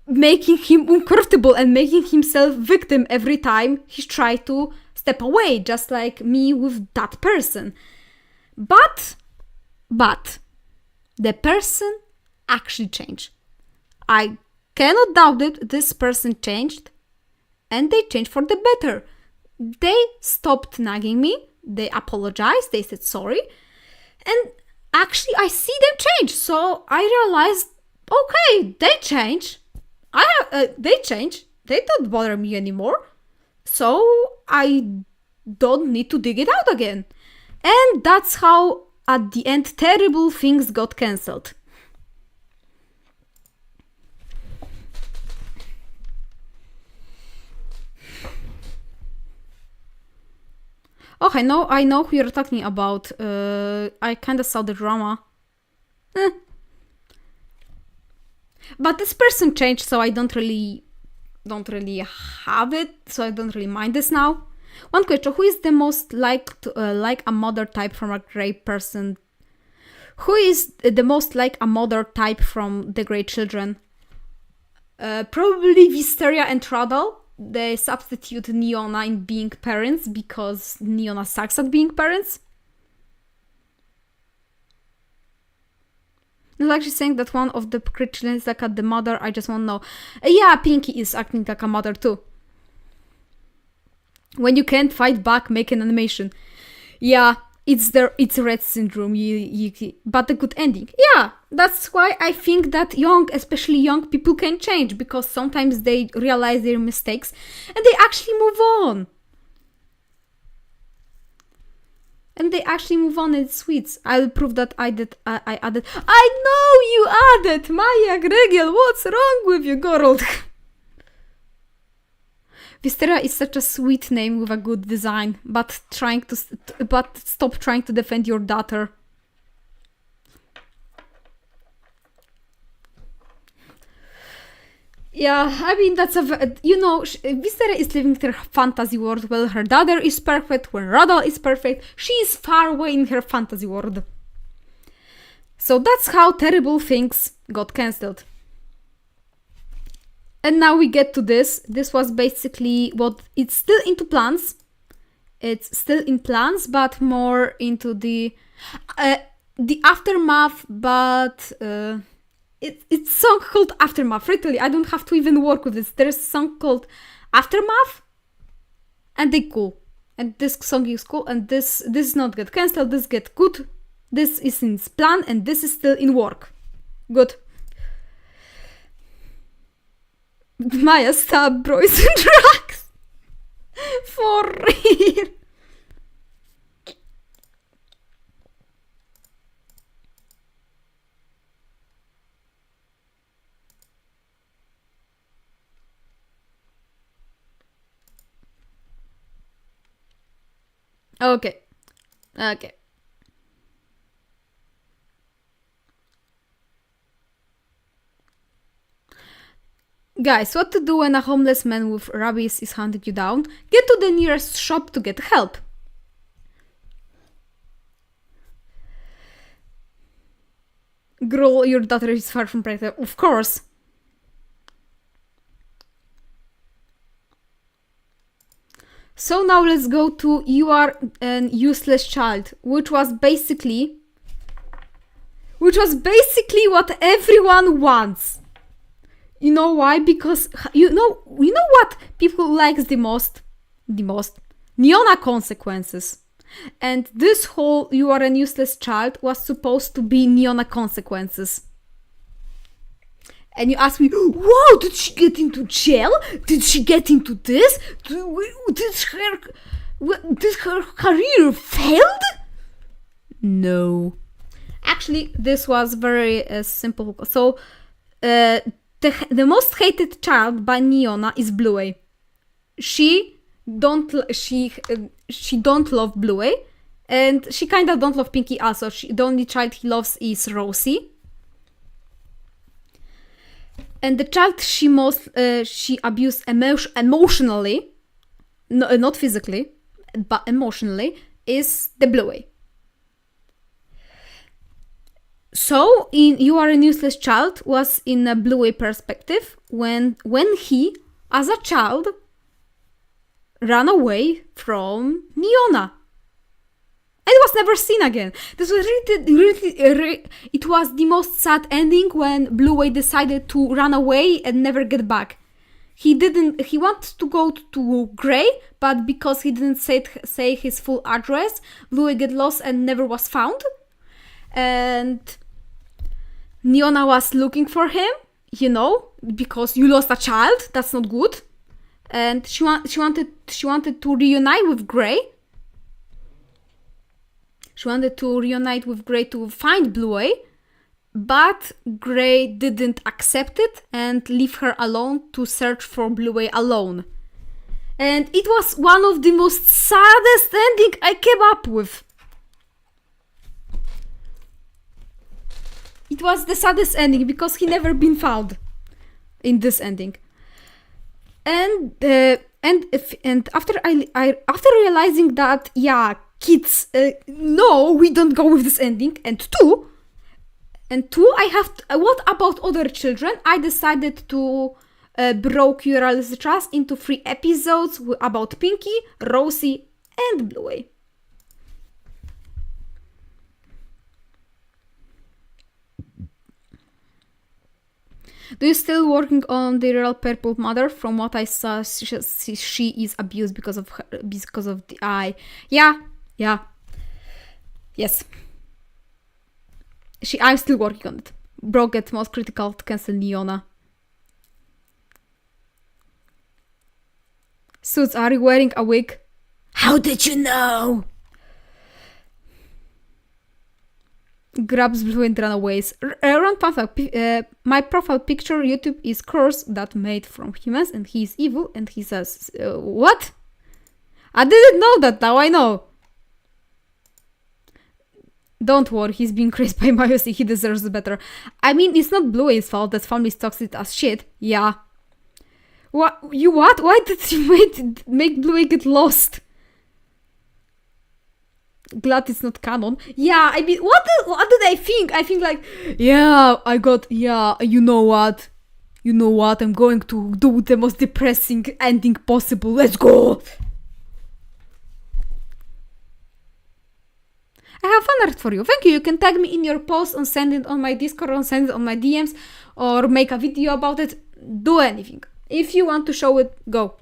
making him uncomfortable and making himself victim every time he tried to step away, just like me with that person. But the person actually changed. I cannot doubt it, this person changed, and they changed for the better. They stopped nagging me, they apologized, they said sorry, and actually I see them change. So I realized, okay, they changed. They changed. They don't bother me anymore. So I don't need to dig it out again. And that's how, at the end, terrible things got cancelled. Oh, I know who you're talking about. I kinda saw the drama. But this person changed, so I don't really have it, so I don't really mind this now. One question: who is the most like a mother type from a Grey person? Who is the most like a mother type from the Grey children? Probably Wisteria and Traddle. They substitute Neona in being parents because Neona sucks at being parents. It's like she's saying that one of the children is like at the mother. I just want to know. Yeah, Pinky is acting like a mother too. When you can't fight back, make an animation. Yeah, it's Red syndrome. But a good ending. Yeah, that's why I think that especially young people can change, because sometimes they realize their mistakes and they actually move on. And it's sweet. I'll prove that I added. I know you added! Maja Gregel, what's wrong with you, girl? Vistera is such a sweet name with a good design, but stop trying to defend your daughter. Yeah, I mean, that's Vistera is living her fantasy world. Well, her daughter is perfect, when Radal is perfect, she is far away in her fantasy world. So that's how terrible things got cancelled. And now we get to this. This was basically it's still into plans. It's still in plans, but more into the aftermath, but... It's a song called Aftermath. Literally, I don't have to even work with this. There's a song called Aftermath, and they cool. And this song is cool, and this is not get cancelled, this get good. This is in plan, and this is still in work. Good. Maya, stop boys and drugs. For real. Okay. Guys, what to do when a homeless man with rabies is hunting you down? Get to the nearest shop to get help. Girl, your daughter is far from pregnant. Of course. So now let's go to You Are an Useless Child, which was basically what everyone wants. You know why? Because you know what people likes the most? Neona consequences. And this whole You Are an Useless Child was supposed to be Neona consequences. And you ask me, whoa, did she get into jail? Did she get into this? Did her career failed? No. Actually, this was very simple. So, the most hated child by Neona is Bluey. She don't love Bluey, and she kinda don't love Pinky also. The only child he loves is Rosie. And the child she abused emotionally, no, not physically, but emotionally, is the Bluey. So, in You Are a Useless Child was in a Bluey perspective when he, as a child, ran away from Neona. And was never seen again. This was really, it was the most sad ending when Bluey decided to run away and never get back. He wanted to go to Grey, but because he didn't say his full address, Bluey get lost and never was found. And Neona was looking for him, because you lost a child, that's not good. And she wanted to reunite with Grey. She wanted to reunite with Grey to find Bluey, but Grey didn't accept it and leave her alone to search for Bluey alone. And it was one of the most saddest ending I came up with. It was the saddest ending because he never been found in this ending. And after realizing that, kids, no, we don't go with this ending. And two, what about other children? I decided to broke URL's trust into 3 episodes about Pinky, Rosie, and Bluey. Do you still working on the real purple mother? From what I saw, she is abused because of the eye. Yeah. Yes. I'm still working on it. Bro gets most critical to cancel Leona. Suits, are you wearing a wig? How did you know? Grabs blue and runaways. Around my profile picture YouTube is curse that made from humans and he is evil and he says, what? I didn't know that, now I know. Don't worry, he's being crazed by Mayosi, he deserves better. I mean, it's not Bluey's fault that family's toxic as shit, yeah. What? Why did you make Bluey get lost? Glad it's not canon. Yeah, I mean, what did I think? I think like, you know what? I'm going to do the most depressing ending possible. Let's go! I have fan art for you. Thank you. You can tag me in your post and send it on my Discord or send it on my DMs or make a video about it. Do anything. If you want to show it, go.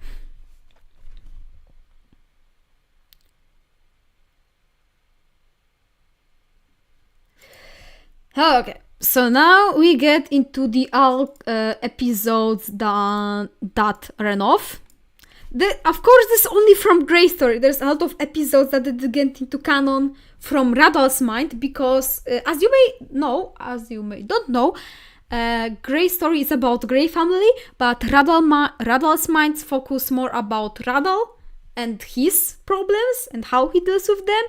Okay, so now we get into the episodes that ran off. Of course, this is only from Grey Story. There's a lot of episodes that didn't get into canon from Radal's mind because, as you may don't know, Grey Story is about Grey family, but Radal's minds focus more about Radal and his problems and how he deals with them.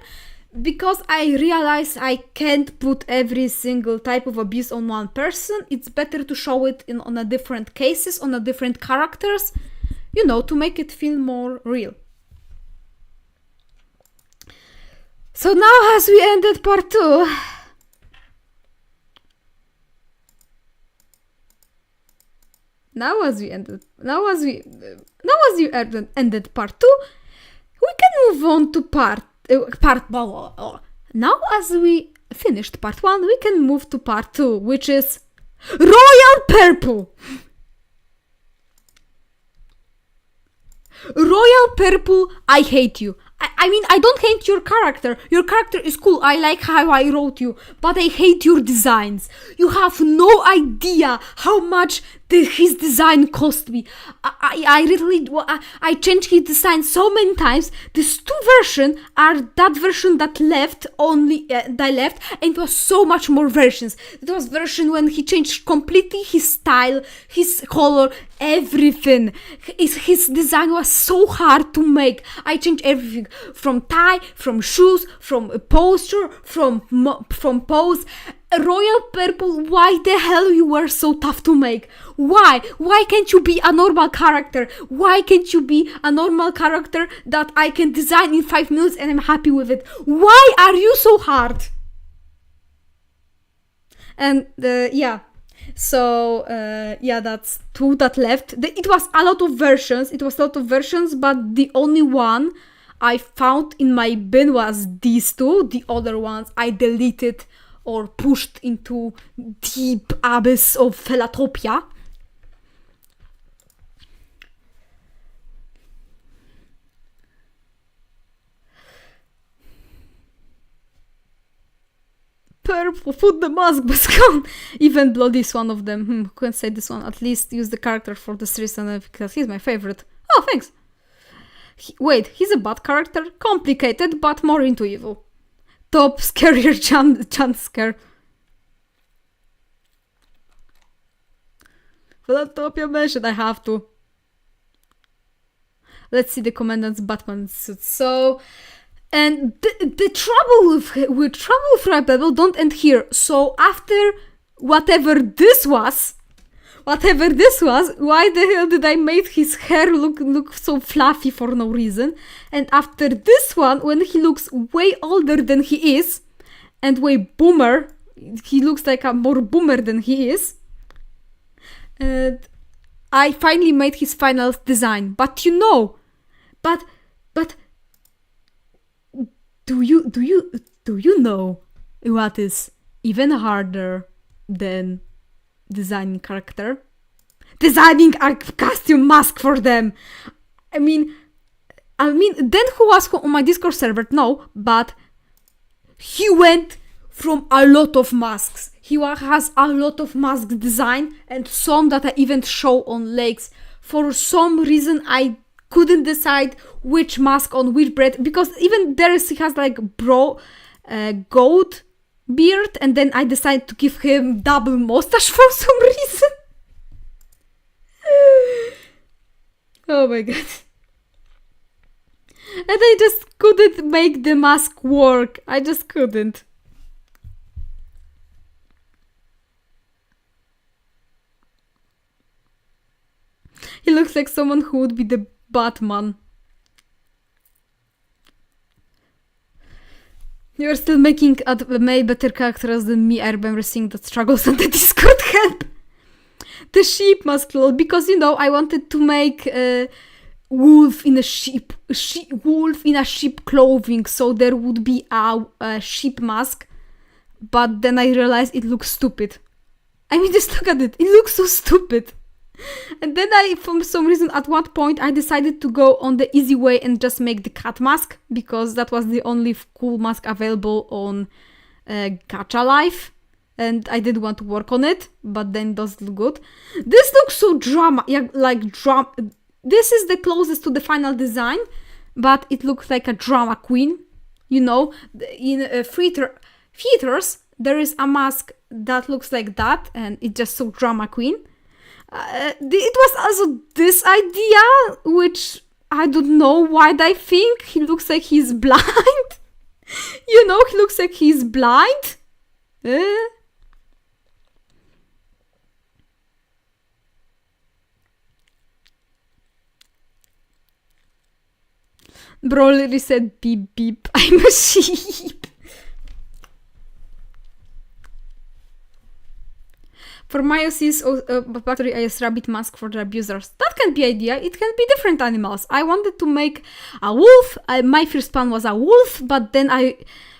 Because I realize I can't put every single type of abuse on one person, it's better to show it on a different cases, on a different characters, to make it feel more real. So now as we ended part 2, now as we ended part 2, we can move on to now as we finished part 1, we can move to part 2, which is Royal Purple. Royal Purple, I hate you. I mean, I don't hate your character. Your character is cool. I like how I wrote you. But I hate your designs. You have no idea how much his design cost me. I changed his design so many times. These 2 versions are that version that left, and it was so much more versions. It was version when he changed completely his style, his color, everything. His design was so hard to make. I changed everything. From tie, from shoes, from posture, from pose. Royal Purple, why the hell you were so tough to make? Why? Why can't you be a normal character? Why can't you be a normal character that I can design in 5 minutes and I'm happy with it? Why are you so hard? And that's 2 that left. It was a lot of versions, but the only one I found in my bin was these 2. The other ones I deleted or pushed into deep abyss of Philatopia. Purple, put the mask back on. Even Bloody is one of them. Who can say this one? At least use the character for this reason because he's my favorite. Oh, thanks. He's a bad character. Complicated, but more into evil. Top scarier jump scare. Philatopia mentioned, I have to. Let's see the Commandant's Batman suit. So, and the trouble with Royal Purple don't end here. So after whatever this was, why the hell did I make his hair look so fluffy for no reason? And after this one, when he looks way older than he is, and way boomer, he looks like a more boomer than he is. And I finally made his final design. But do you know what is even harder than designing character? designing a costume mask for them. I mean, then who was on my Discord server? No, but he went from a lot of masks. He has a lot of mask design and some that I even show on legs. For some reason, I couldn't decide which mask on which bread, because even he has like goat beard, and then I decided to give him double mustache for some reason. Oh my god. And I just couldn't make the mask work. I just couldn't. He looks like someone who would be the Batman. You're still making a way better characters than me. I remember seeing that struggles on the Discord help. The sheep mask, lol, because I wanted to make wolf in a sheep clothing, so there would be a sheep mask, but then I realized it looks stupid. I mean, just look at it. It looks so stupid. And then for some reason, at one point, I decided to go on the easy way and just make the cat mask, because that was the only cool mask available on Gacha Life. And I did want to work on it, but then it does look good. This looks so This is the closest to the final design, but it looks like a drama queen. In theaters, there is a mask that looks like that, and it's just so drama queen. It was also this idea, which I don't know why I think. He looks like he's blind. He looks like he's blind. Bro literally said beep beep, I'm a sheep. For Myosis factory, I use rabbit mask for the abusers. That can be idea. It can be different animals. I wanted to make a wolf. My first plan was a wolf, but then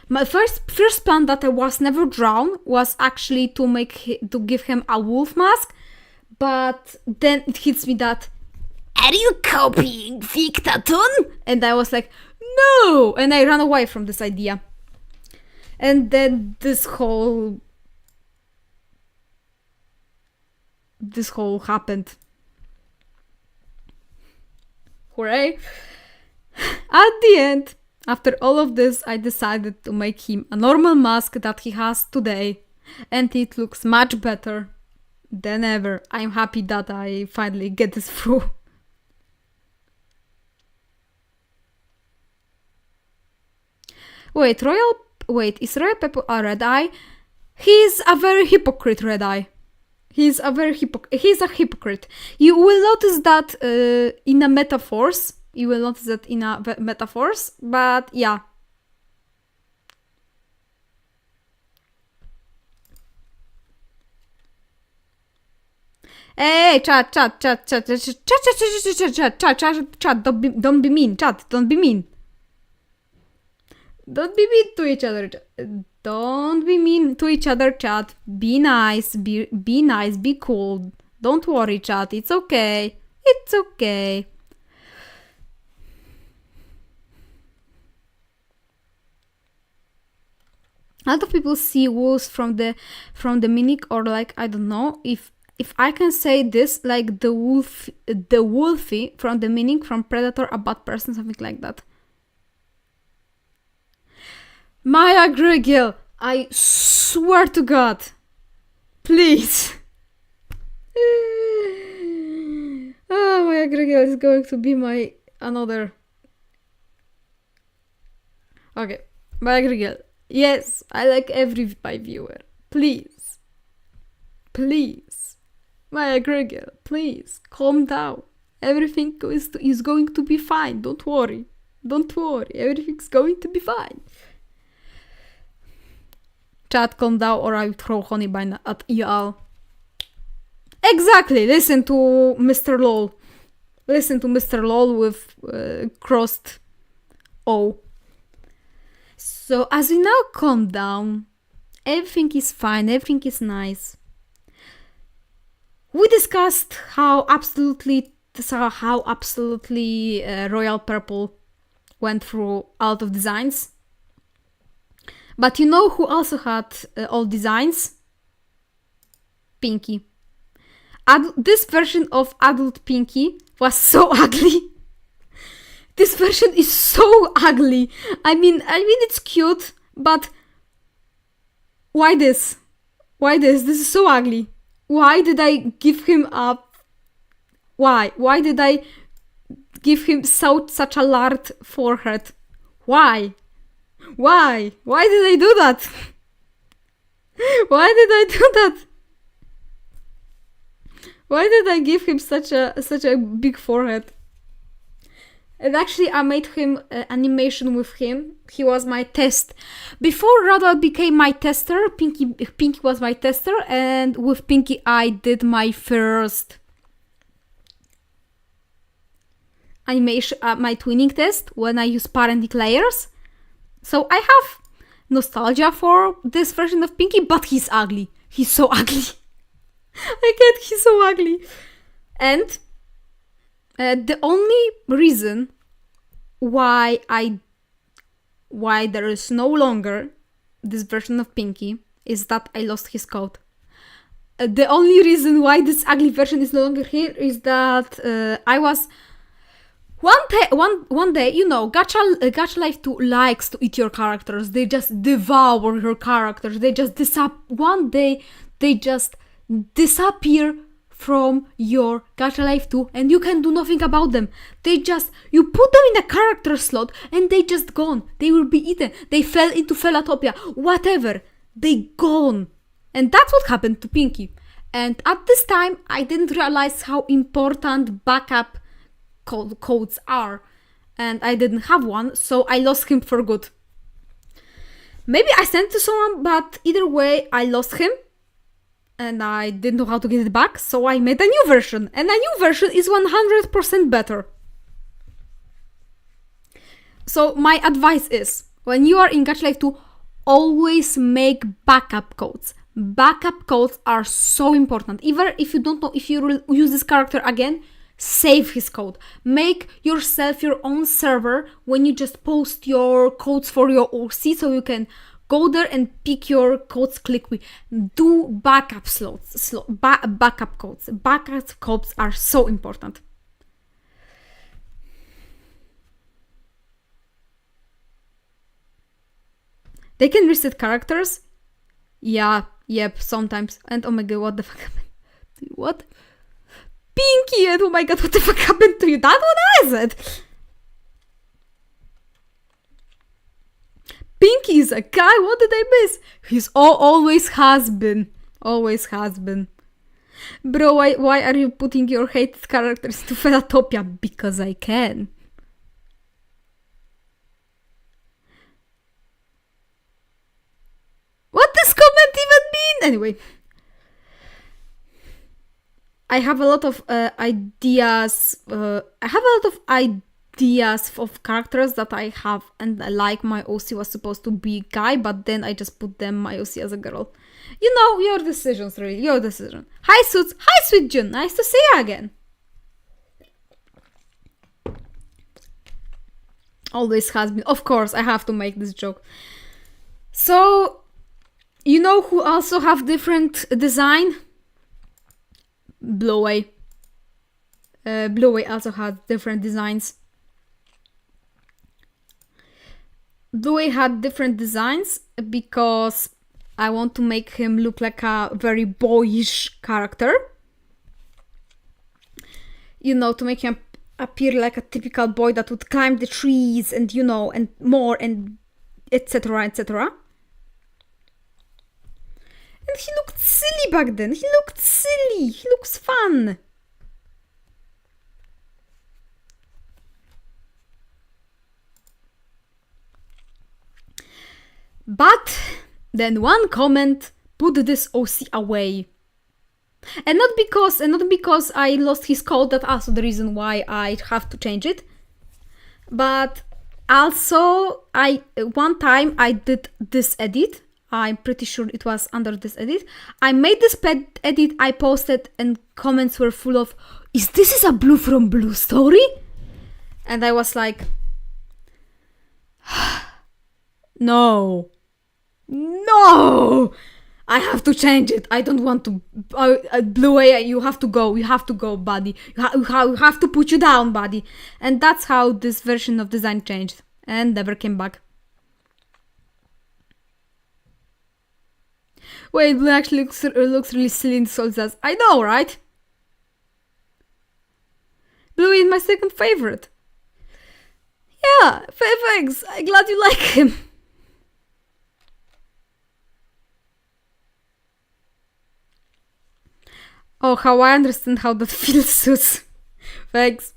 my first plan that I was never drawn was actually to give him a wolf mask. But then it hits me that, are you copying Victatun? And I was like, no! And I ran away from this idea. And then this whole happened. Hooray! At the end, after all of this, I decided to make him a normal mask that he has today. And it looks much better than ever. I'm happy that I finally get this through. Wait, is Royal Pepper a red eye? He's a very hypocrite red eye. He's a hypocrite. You will notice that in a metaphors. But yeah. Hey, chat, don't be mean, chat, don't be mean. Don't be mean to each other. Don't be mean to each other, chat. Be nice. Be nice. Be cool. Don't worry, chat. It's okay. It's okay. A lot of people see wolves from the mimic, or like, I don't know if I can say this, like the wolfie from the mimic, from Predator, a bad person, something like that. Maya Grigil, I swear to God, please. Oh, Maya Grigil is going to be my another. Okay, Maya Grigil. Yes, I like every my viewer. Please, Maya Grigil, please calm down. Everything is going to be fine. Don't worry. Everything's going to be fine. Chat, calm down, or I will throw Honeybine at y'all. Exactly. Listen to Mr. LOL. Listen to Mr. LOL with crossed O. So as we now calm down, everything is fine. Everything is nice. We discussed how absolutely Royal Purple went through a lot of designs. But you know who also had all designs? Pinky. This version of adult Pinky was so ugly. This version is so ugly. I mean it's cute, but why this? Why this? This is so ugly. Why did I give him up? Why? Why did I give him such a large forehead? Why? Why? Why did I do that? Why did I do that? Why did I give him such a big forehead? And actually, I made him animation with him. He was my test. Before Rada became my tester, Pinky was my tester, and with Pinky I did my first animation, my twinning test when I use parenting layers. So I have nostalgia for this version of Pinky, but he's ugly. He's so ugly. I can't, he's so ugly. And the only reason why there is no longer this version of Pinky is that I lost his code. The only reason why this ugly version is no longer here is that I was one day, you know, Gacha Life 2 likes to eat your characters. They just devour your characters. They just one day they just disappear from your Gacha Life 2 and you can do nothing about them. You put them in a character slot and they just gone. They will be eaten. They fell into Fellatopia. Whatever. They gone. And that's what happened to Pinky. And at this time, I didn't realize how important backup codes are. And I didn't have one, so I lost him for good. Maybe I sent it to someone, but either way, I lost him. And I didn't know how to get it back, so I made a new version. And a new version is 100% better. So my advice is, when you are in Gacha Life 2, always make backup codes. Backup codes are so important. Even if you don't know if you will use this character again, save his code. Make yourself your own server when you just post your codes for your OC, so you can go there and pick your codes quickly. Do backup backup codes. Backup codes are so important. They can reset characters. Yeah, yep, sometimes. And oh my god, what the fuck happened? What? Pinky, and oh my god, what the fuck happened to you? That one is it? Pinky is a guy, what did I miss? He's always has been. Always has been. Bro, why are you putting your hated characters to Fellatopia? Because I can. What does comment even mean? Anyway. I have a lot of ideas. Of characters that I have, and like my OC was supposed to be guy, but then I just put them my OC as a girl. You know, your decisions, really, your decision. Hi Suits, hi Sweet June, nice to see you again. Always has been, of course, I have to make this joke. So, you know who also have different design? Blowaway. Blowaway also has different designs. Blowaway had different designs because I want to make him look like a very boyish character. You know, to make him appear like a typical boy that would climb the trees and, you know, and more and etc, etc. And he looked silly back then. He looked silly. He looks fun. But then one comment put this OC away. And not because I lost his code, that's also the reason why I have to change it. But also one time I did this edit. I'm pretty sure it was under this edit. I made this pet edit, I posted, and comments were full of, is this a Blue from Blue story? And I was like, no, I have to change it. I don't want to. Blue AI, you have to go. You have to go, buddy. You have to put you down, buddy. And that's how this version of design changed and never came back. Wait, Blue actually looks really silly in Soul says, I know, right? Blue is my second favorite. Yeah, thanks. I'm glad you like him. Oh, how I understand how that feels, Suits. Thanks.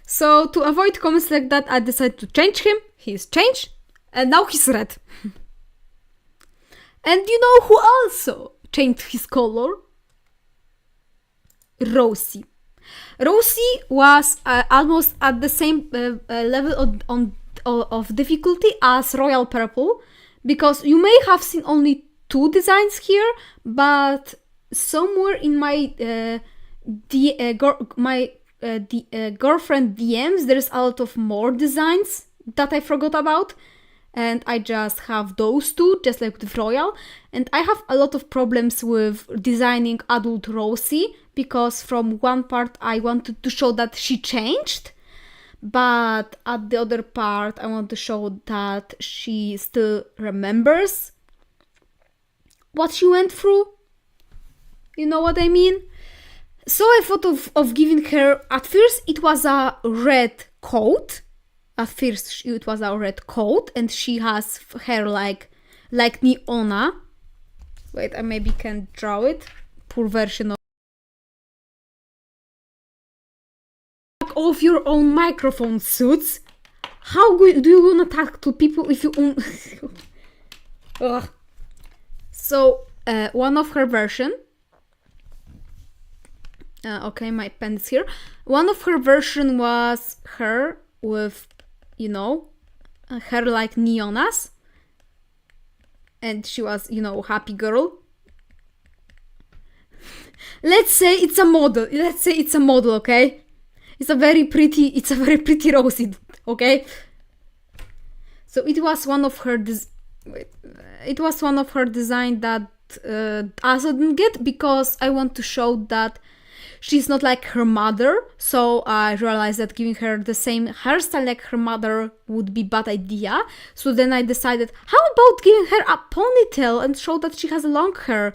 So, to avoid comments like that, I decided to change him. He's changed. And now he's red. And you know who also changed his color? Rosie. Rosie was almost at the same level of difficulty as Royal Purple, because you may have seen only 2 designs here, but somewhere in my girlfriend DMs there's a lot of more designs that I forgot about, and I just have those 2, just like with Royal. And I have a lot of problems with designing adult Rosie, because from one part I wanted to show that she changed, but at the other part I want to show that she still remembers what she went through. You know what I mean? So I thought of giving her, at first it was a red coat. At first it was a red coat, and she has hair like Neona. Wait, I maybe can draw it. Poor version of your own microphone, Suits. How do you wanna talk to people if you own... So, one of her version... okay, my pen is here. One of her version was her with, you know, hair like Neona's. And she was, you know, happy girl. Let's say it's a model, okay? It's a very pretty Rosie, okay? So it was one of her design that also didn't get, because I want to show that she's not like her mother. So I realized that giving her the same hairstyle like her mother would be bad idea. So then I decided, how about giving her a ponytail and show that she has long hair?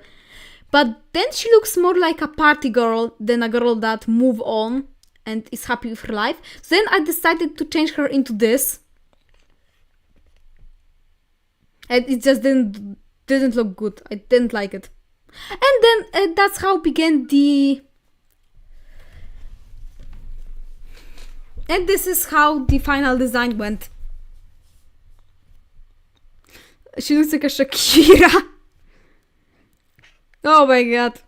But then she looks more like a party girl than a girl that move on and is happy with her life. So then I decided to change her into this. And it just didn't look good. I didn't like it. And then that's how began the... And this is how the final design went. She looks like a Shakira. Oh my god.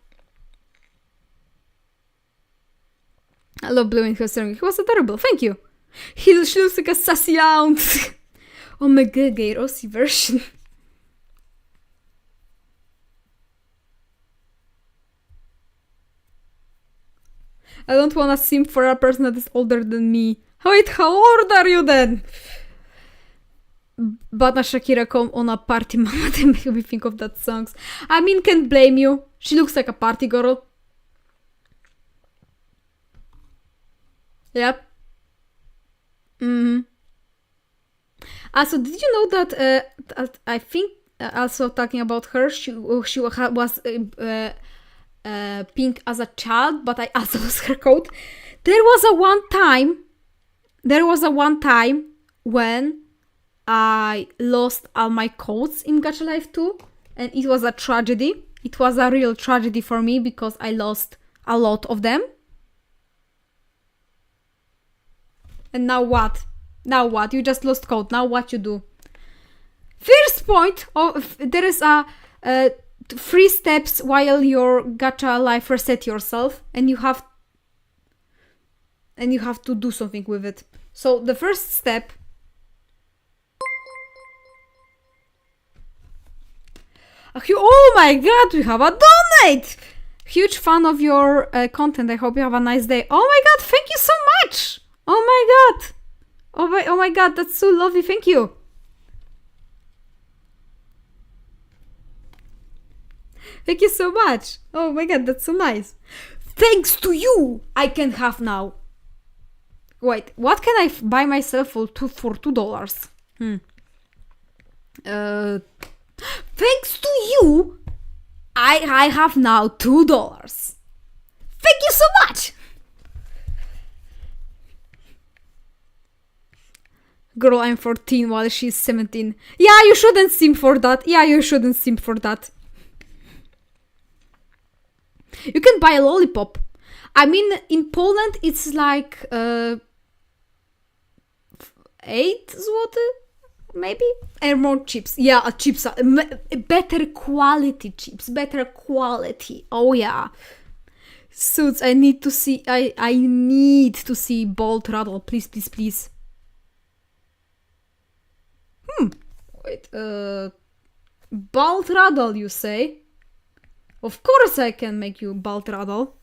I love Blue in her song. He was adorable. Thank you. She looks like a sassy aunt. Oh my god, gay Rosie version. I don't wanna simp for a person that is older than me. Wait, how old are you then? But a Shakira come on a party mama, they make me think of that songs. I mean, can't blame you. She looks like a party girl. Yep. Also, did you know that I think also talking about her, she was pink as a child, but I also lost her coat. There was a one time when I lost all my coats in Gacha Life 2, and it was a tragedy. It was a real tragedy for me because I lost a lot of them. And now what? Now what? You just lost coat. Now what you do? First point, there is a 3 steps while your Gacha life reset yourself, and you have to do something with it. So the first step Oh my god, we have a donate! Huge fan of your content. I hope you have a nice day. Oh my god, thank you so much! Oh my god! Oh my god, that's so lovely. Thank you. Thank you so much. Oh my god, that's so nice. Thanks to you, I can have now. Wait, what can I buy myself for $2? Thanks to you, I have now $2. Thank you so much. Girl, I'm 14 while she's 17. Yeah, you shouldn't simp for that. Yeah, you shouldn't simp for that. You can buy a lollipop. I mean, in Poland, it's like 8 zloty, maybe? And more chips. Yeah, chips are better quality chips. Better quality. Oh, yeah. Suits, I need to see. I need to see Bolt Rattle. Please, please, please. Wait, Bolt Rattle, you say? Of course I can make you Bolt Rattle.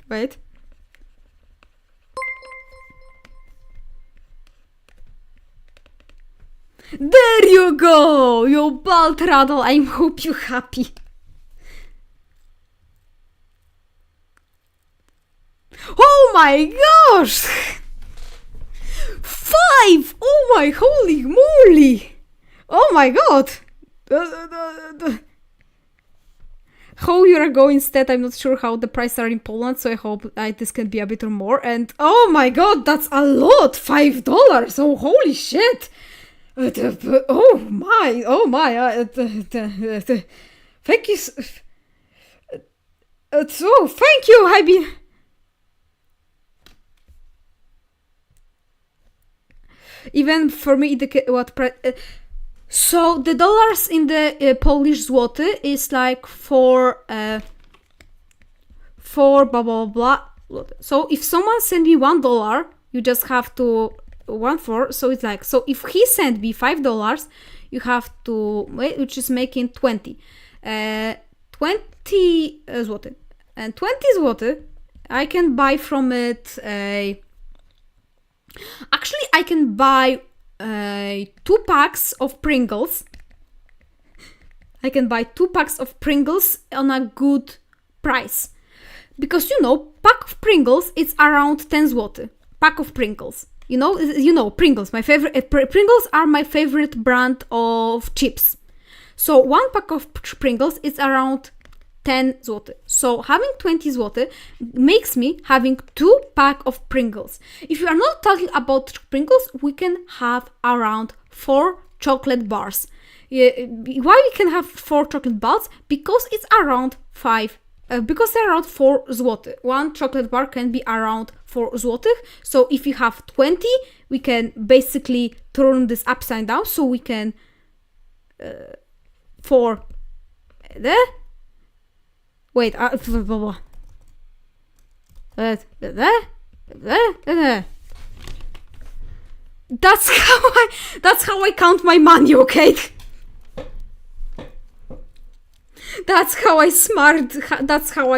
Wait. There you go! You Bolt Rattle, I hope you're happy. Oh my gosh! 5! Oh my holy moly! Oh my god! How you are going instead, I'm not sure how the prices are in Poland, so I hope this can be a bit or more. And oh my god, that's a lot! $5! Oh holy shit! Oh my! Thank you. So thank you, Habi. Even for me, what price? So the dollars in the Polish zloty is like for blah blah blah. So if someone send me $1, you just have to 1/4. So it's like, so if he sent me $5, you have to wait, which is making 20 zloty, and 20 zloty I can buy from it a. Actually, I can buy 2 packs of Pringles. I can buy 2 packs of Pringles on a good price. Because, you know, pack of Pringles, it's around 10 zloty. Pack of Pringles. You know, Pringles. My favorite Pringles are my favorite brand of chips. So 1 pack of Pringles is around 10 zloty. So having 20 zloty makes me having 2 pack of Pringles. If you are not talking about Pringles, we can have around 4 chocolate bars. Why we can have 4 chocolate bars? Because it's around 5. Because they're around 4 zloty. 1 chocolate bar can be around 4 zloty. So if you have 20, we can basically turn this upside down. So we can 4 there. Wait, that's how I count my money, okay? That's how I'm smart. That's how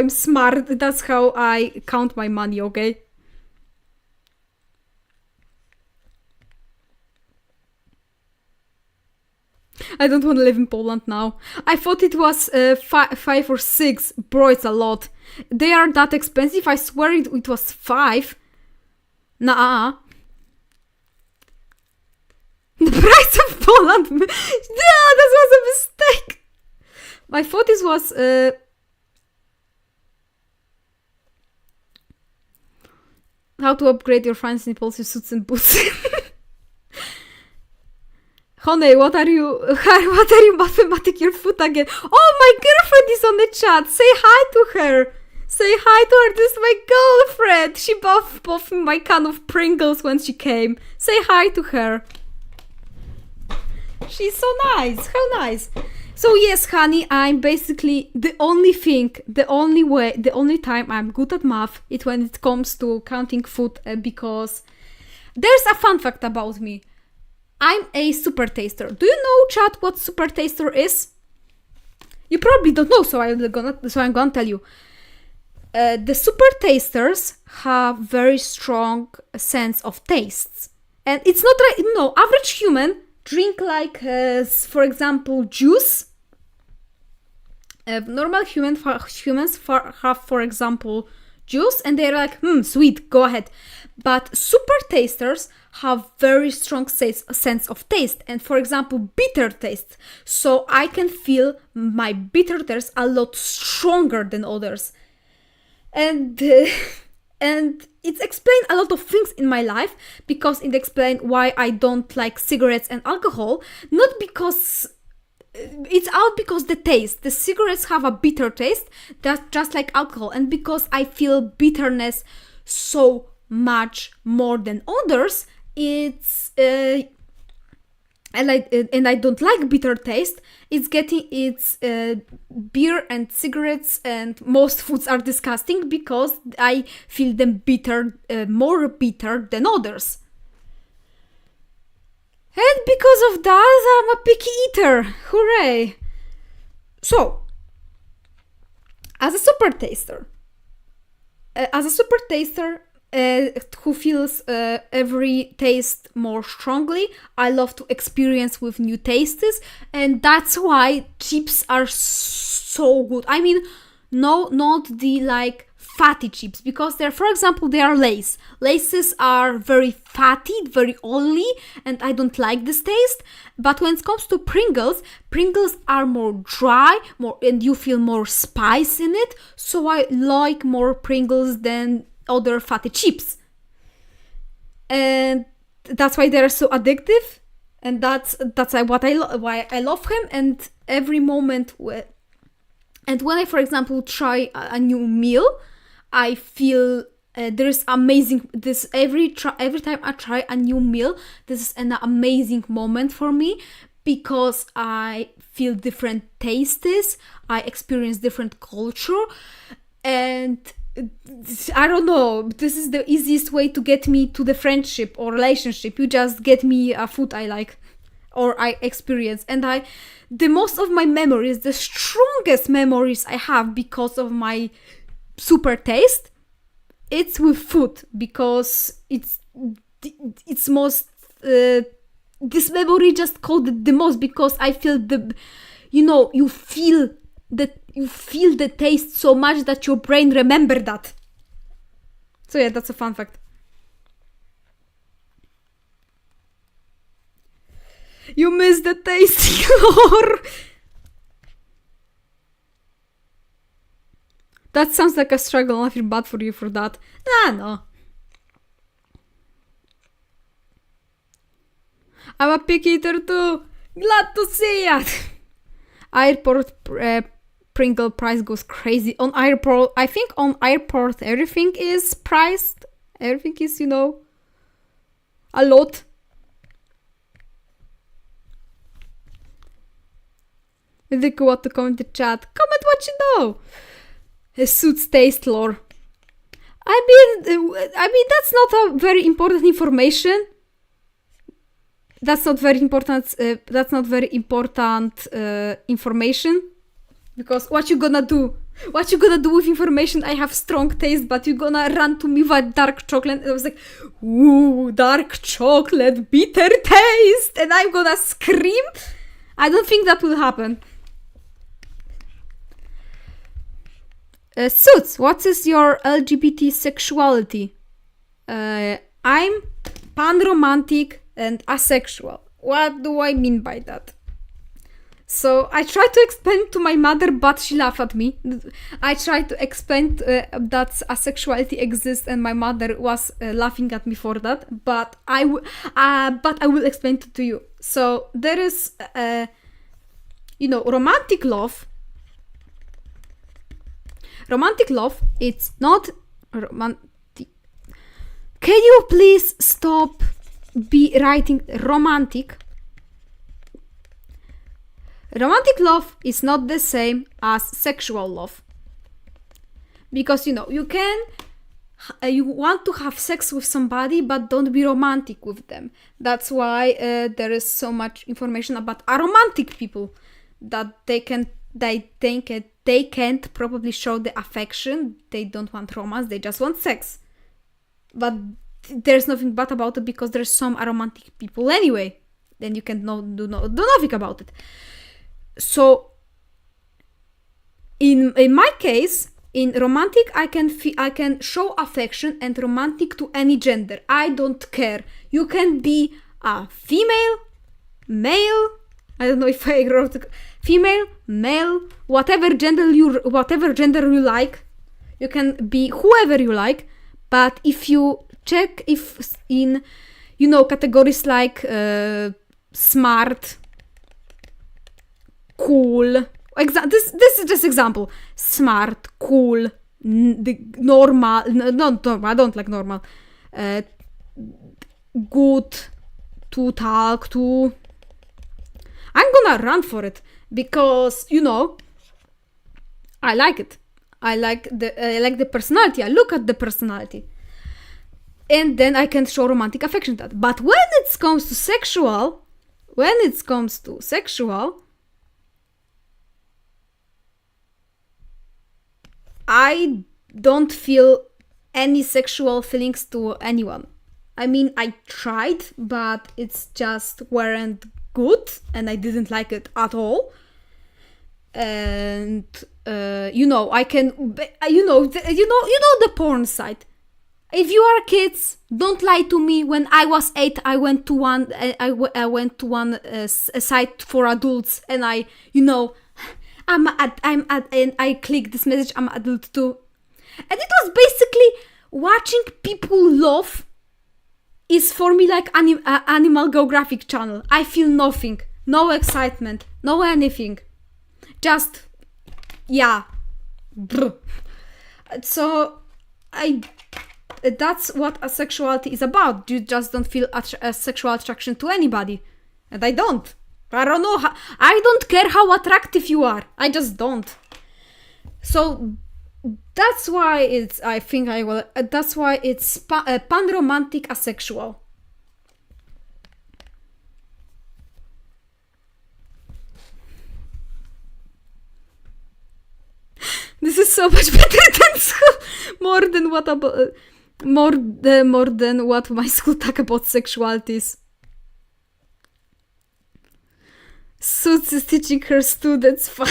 I count my money, okay? I don't want to live in Poland now. I thought it was 5 or 6. Bro, it's a lot. They are that expensive. I swear it was 5. Nah. The price of Poland. Yeah, that was a mistake. I thought it was... how to upgrade your fancy impulsive suits and boots. Honey, what are you mathematic your foot again? Oh, my girlfriend is on the chat. Say hi to her. Say hi to her. This is my girlfriend. She bought me my can of Pringles when she came. Say hi to her. She's so nice. How nice. So yes, honey, I'm basically the only thing, the only way, the only time I'm good at math is when it comes to counting food because there's a fun fact about me. I'm a super taster. Do you know, chat, what super taster is? You probably don't know, so I'm gonna tell you. The super tasters have very strong sense of tastes, and it's not like average human drink like, for example, juice. Normal humans have, for example, juice, and they're like, sweet, go ahead. But super tasters have very strong sense of taste, and for example, bitter taste. So I can feel my bitter taste a lot stronger than others, and and it's explained a lot of things in my life because it explained why I don't like cigarettes and alcohol. Not because it's out because the cigarettes have a bitter taste, that's just like alcohol, and because I feel bitterness so much more than others, it's and I don't like bitter taste. It's beer and cigarettes and most foods are disgusting because I feel them bitter, more bitter than others. And because of that, I'm a picky eater. Hooray! So, as a super taster, who feels every taste more strongly, I love to experience with new tastes, and that's why chips are so good. I mean, no, not the like fatty chips, because for example, they are Lay's. Lay's are very fatty, very oily, and I don't like this taste. But when it comes to Pringles are more dry, and you feel more spice in it. So I like more Pringles than other fatty chips, and that's why they're so addictive. And that's why I love them. And every moment, and when I, for example, try a new meal, I feel there's amazing. This every time I try a new meal, this is an amazing moment for me because I feel different tastes, I experience different culture, and I don't know. This is the easiest way to get me to the friendship or relationship. You just get me a food I like or I experience, and the most of my memories, the strongest memories I have because of my super taste, it's with food, because it's most this memory just called it the most because I feel you feel the taste so much that your brain remember that. So yeah, that's a fun fact. You miss the taste. That sounds like a struggle. I feel bad for you for that. No. I'm a picky eater too. Glad to see it. Airport Pringle price goes crazy. On airport, I think on airport everything is priced. Everything is, a lot. Look what to comment in the chat. Comment what you know. Suits taste lore. I mean that's not a very important information. That's not very important. Information, because what you gonna do? What you gonna do with information? I have strong taste, but you gonna run to me with dark chocolate. And I was like, ooh, dark chocolate, bitter taste, and I'm gonna scream. I don't think that will happen. Suits, what is your LGBT sexuality? I'm pan-romantic and asexual. What do I mean by that? So I tried to explain to my mother, but she laughed at me. I tried to explain that asexuality exists, and my mother was laughing at me for that. But I will explain it to you. So there is, romantic love. Romantic love, it's not romantic. Can you please stop writing romantic? Romantic love is not the same as sexual love. Because, you want to have sex with somebody, but don't be romantic with them. That's why there is so much information about aromantic people, that they can't probably show the affection. They don't want romance, they just want sex. But there's nothing bad about it, because there's some aromantic people anyway. Then you can do nothing about it. So in my case, in romantic, I can show affection and romantic to any gender. I don't care. You can be a female, male. I don't know if I wrote female, male, whatever gender you like. You can be whoever you like. But if you check if in categories like smart, cool. This is just example. Smart, cool, normal. Not normal. I don't like normal. Good to talk to. I'm gonna run for it because I like it. I like the personality. I look at the personality, and then I can show romantic affection to that. But when it comes to sexual, I don't feel any sexual feelings to anyone. I mean, I tried, but it's just weren't good, and I didn't like it at all. And I can, the porn site. If you are kids, don't lie to me. When I was 8, I went to one. I went to one site for adults, and and I clicked this message. I'm adult too, and it was basically watching people love. Is for me like Animal Geographic channel. I feel nothing, no excitement, no anything. Just, yeah. So, that's what asexuality is about. You just don't feel a sexual attraction to anybody. And I don't. I don't know I don't care how attractive you are. I just don't. So, that's why it's pan-romantic asexual. This is so much better than more than what my school talk about sexualities. Suits is teaching her students fun.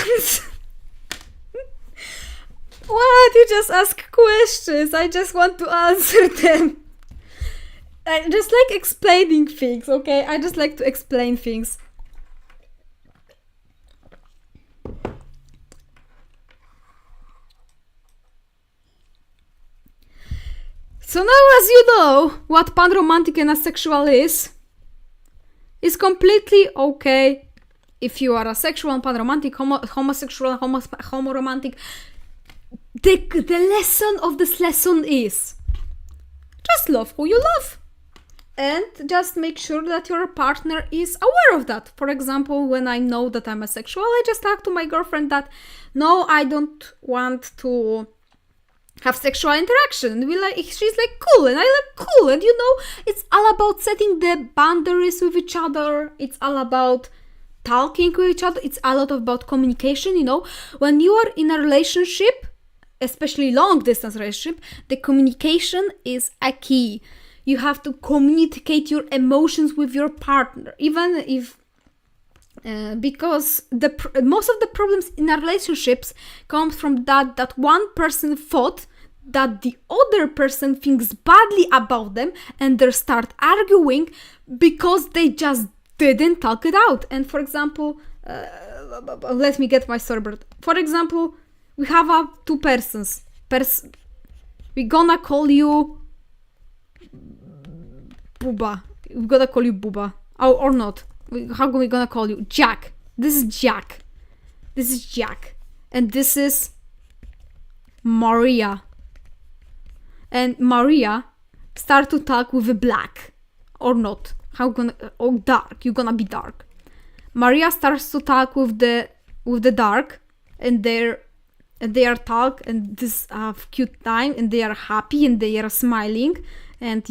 What? You just ask questions. I just want to answer them. I just like explaining things, okay? I just like to explain things. So now, as you know what pan-romantic and asexual is, it's completely okay if you are asexual and pan-romantic, homosexual and homoromantic. The lesson of this lesson is just love who you love, and just make sure that your partner is aware of that. For example, when I know that I'm asexual, I just talk to my girlfriend that no, I don't want to have sexual interaction. She's like, cool, and I like, cool. And it's all about setting the boundaries with each other. It's all about talking with each other. It's a lot about communication. When you are in a relationship, especially long distance relationship, the communication is a key. You have to communicate your emotions with your partner, even if because most of the problems in our relationships comes from that one person thought that the other person thinks badly about them, and they start arguing because they just didn't talk it out. And for example, let me get my storyboard. For example, we have two persons. We're gonna call you Buba. We're gonna call you Buba. Or not. How are we gonna call you? Jack. This is Jack. This is Jack. And this is Maria. And Maria start to talk with a black. Or not. Or dark. You're gonna be dark. Maria starts to talk with the dark, and they are talk, and this cute time, and they are happy, and they are smiling, and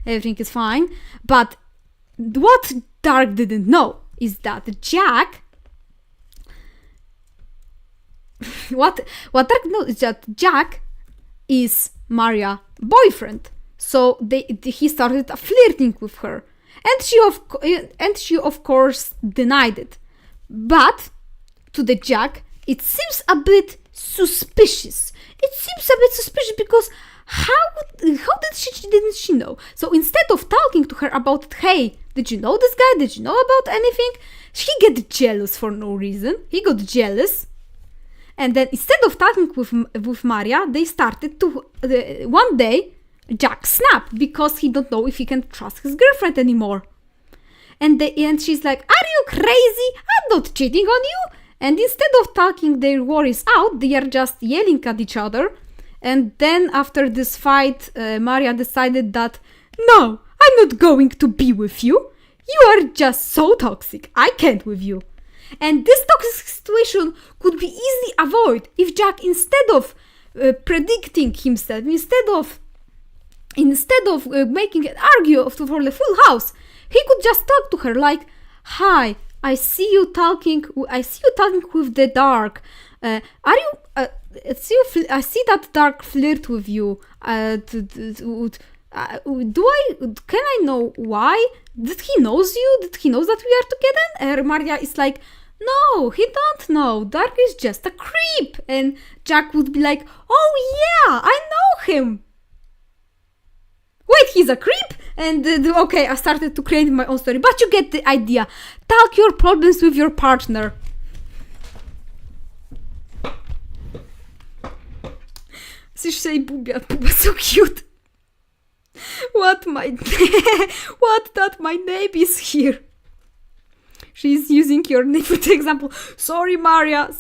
everything is fine. But what Dark didn't know is that Jack what Dark knows is that Jack is Maria's boyfriend. So he started flirting with her, and she of course denied it. But to the Jack, it seems a bit suspicious. Because didn't she know? So instead of talking to her about, hey, did you know this guy? Did you know about anything? He got jealous for no reason. He got jealous. And then instead of talking with Maria, they started to, one day, Jack snapped because he don't know if he can trust his girlfriend anymore. And she's like, are you crazy? I'm not cheating on you. And instead of talking their worries out, they are just yelling at each other. And then after this fight, Maria decided that, no, I'm not going to be with you. You are just so toxic. I can't with you. And this toxic situation could be easily avoided if Jack, instead of predicting himself, instead of making an argue for the full house, he could just talk to her like, hi, I see you talking with the dark. I see that dark flirt with you. Can I know why? Did he knows you? Did he knows that we are together? And Maria is like, no, he don't know. Dark is just a creep. And Jack would be like, oh yeah, I know him. Wait, he's a creep? And okay, I started to create my own story. But you get the idea. Talk your problems with your partner. Say Buba so cute. What that my name is here. She's using your name for the example. Sorry Maria,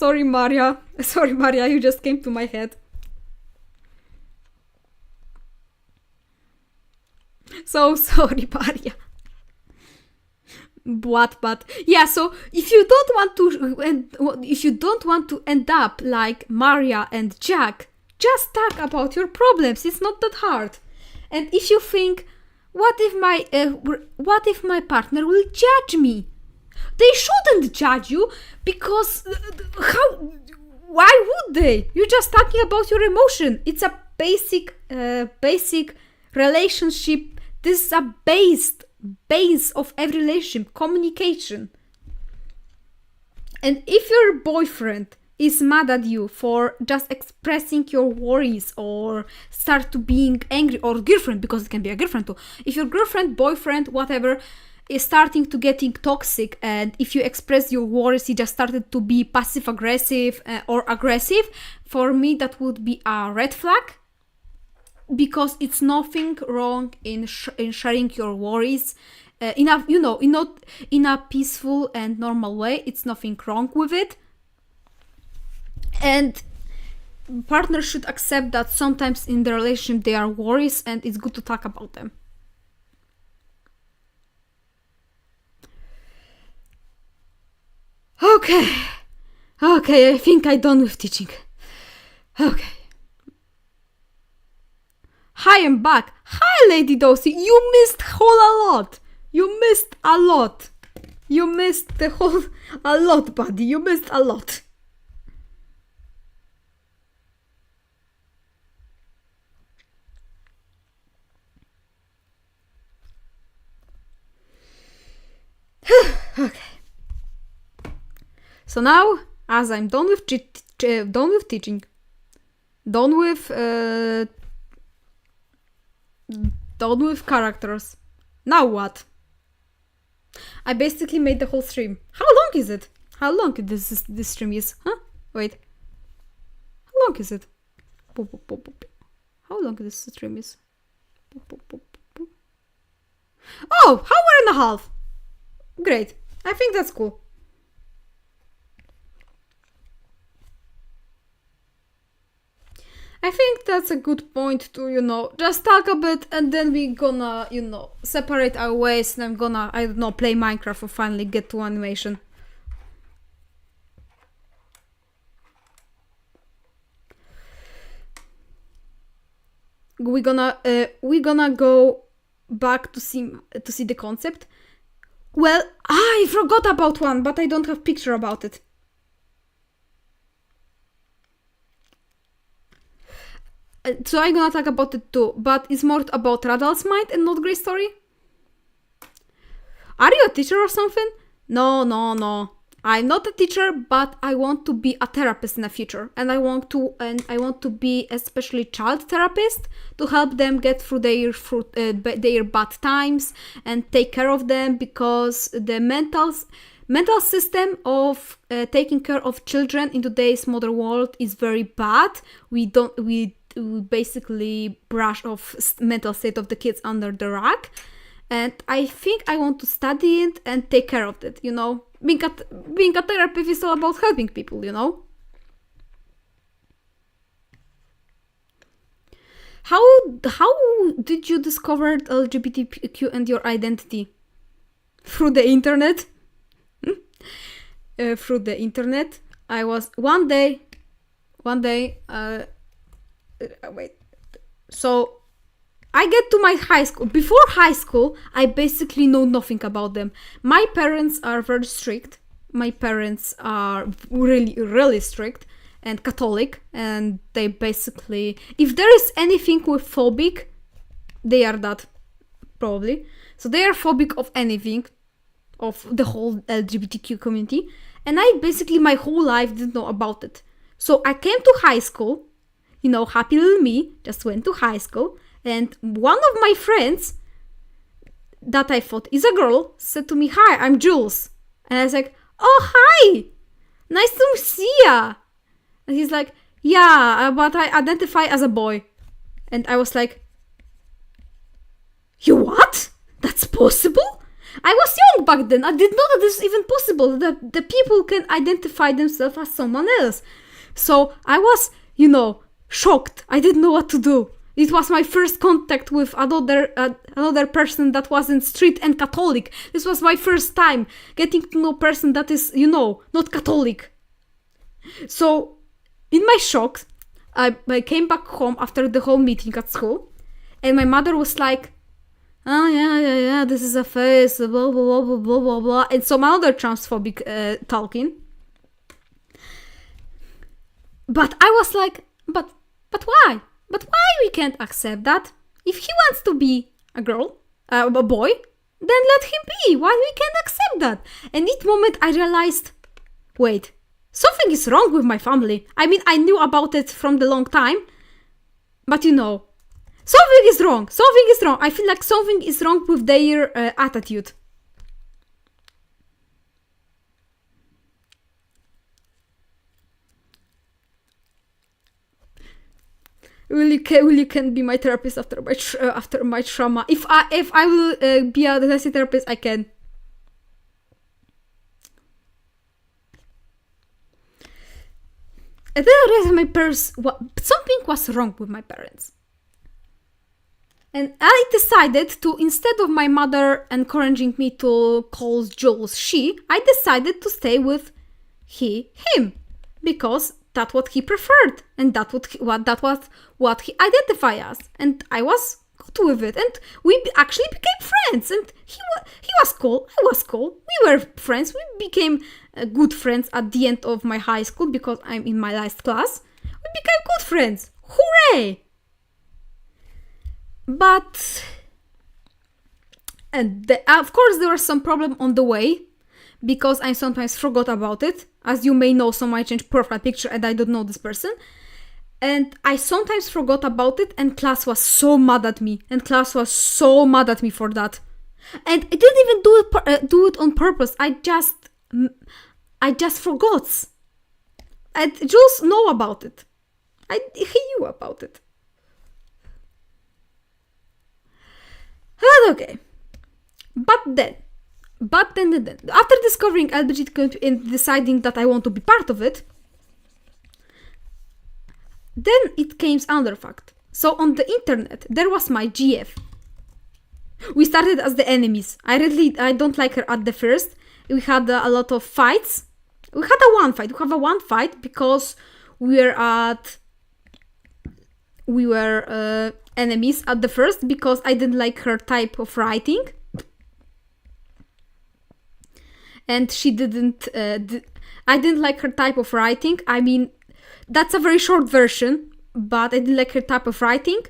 you just came to my head. So sorry, Maria. But yeah, so if you don't want to end up like Maria and Jack, just talk about your problems. It's not that hard. And if you think, what if my partner will judge me? They shouldn't judge you, because why would they? You're just talking about your emotion. It's a basic relationship. This is a base of every relationship, communication. And if your boyfriend is mad at you for just expressing your worries, or start to being angry, or girlfriend, because it can be a girlfriend too. If your girlfriend, boyfriend, whatever, is starting to getting toxic, and if you express your worries, he just started to be passive aggressive or aggressive, for me that would be a red flag, because it's nothing wrong in sharing your worries in a peaceful and normal way. It's nothing wrong with it. And partners should accept that sometimes in the relationship there are worries, and it's good to talk about them. Okay, I think I'm done with teaching. Okay. Hi, I'm back. Hi, Lady Dosey. You missed a lot. You missed a lot. You missed a lot, buddy. You missed a lot. Okay. So now, as I'm done with teaching, done with characters, now what? I basically made the whole stream. How long is it? How long this stream is? Huh? Wait. How long is it? How long this stream is? Oh, hour and a half. Great. I think that's cool. I think that's a good point to, just talk a bit and then we gonna, separate our ways and I'm gonna, I don't know, play Minecraft or finally get to animation. We're gonna go back to see the concept. Well, I forgot about one, but I don't have picture about it. So I'm gonna talk about it too, but it's more about Radal's mind and not Grey's story. Are you a teacher or something? No. I'm not a teacher, but I want to be a therapist in the future, and I want to be especially child therapist to help them get through their bad times and take care of them, because the mental system of taking care of children in today's modern world is very bad. We basically brush off mental state of the kids under the rug. And I think I want to study it and take care of it, Being a therapist is all about helping people, How did you discover LGBTQ and your identity? Through the internet? Through the internet. I was one day, wait. So I get to my high school. Before high school, I basically know nothing about them. My parents are very strict. My parents are really, really strict and Catholic. And they basically, if there is anything with phobic, they are that, probably. So they are phobic of anything, of the whole LGBTQ community. And I basically, my whole life didn't know about it. So I came to high school, happy little me, just went to high school. And one of my friends that I thought is a girl said to me, "Hi, I'm Jules." And I was like, "Oh, hi! Nice to see ya." And he's like, "Yeah, but I identify as a boy." And I was like, "You what? That's possible?" I was young back then. I didn't know that this is even possible, that the people can identify themselves as someone else. So I was, shocked. I didn't know what to do. It was my first contact with another person that wasn't strict and Catholic. This was my first time getting to know a person that is, not Catholic. So, in my shock, I came back home after the whole meeting at school, and my mother was like, "Oh, yeah, this is a phase, blah, blah, blah, blah, blah, blah," and some other transphobic talking. But I was like, but why? But why we can't accept that? If he wants to be a girl, a boy, then let him be. Why we can't accept that? And in that moment I realized, wait, something is wrong with my family. I mean, I knew about it from the long time, but something is wrong. Something is wrong. I feel like something is wrong with their attitude. Will you can be my therapist after my trauma? If I will be a therapist, I can. And then I realized my parents, something was wrong with my parents. And I decided to, instead of my mother encouraging me to call Jules she, I decided to stay with him, because that's what he preferred, and that was what he identified as, and I was good with it, and we actually became friends, and he was cool, I was cool, we were friends, we became good friends at the end of my high school, because I'm in my last class, we became good friends, hooray! But, and of course there was some problem on the way, because I sometimes forgot about it. As you may know, so I changed profile picture and I don't know this person. And I sometimes forgot about it, and class was so mad at me. And class was so mad at me for that. And I didn't even do it on purpose. I just forgot. And Jules know about it. He knew about it. But okay. But then, after discovering LGBTQ and deciding that I want to be part of it, then it came another fact. So on the internet, there was my GF. We started as the enemies. I don't like her at the first. We had a lot of fights. We had a one fight. We have a one fight because we were enemies at the first because I didn't like her type of writing. And she didn't... I didn't like her type of writing. I mean, that's a very short version, but I didn't like her type of writing.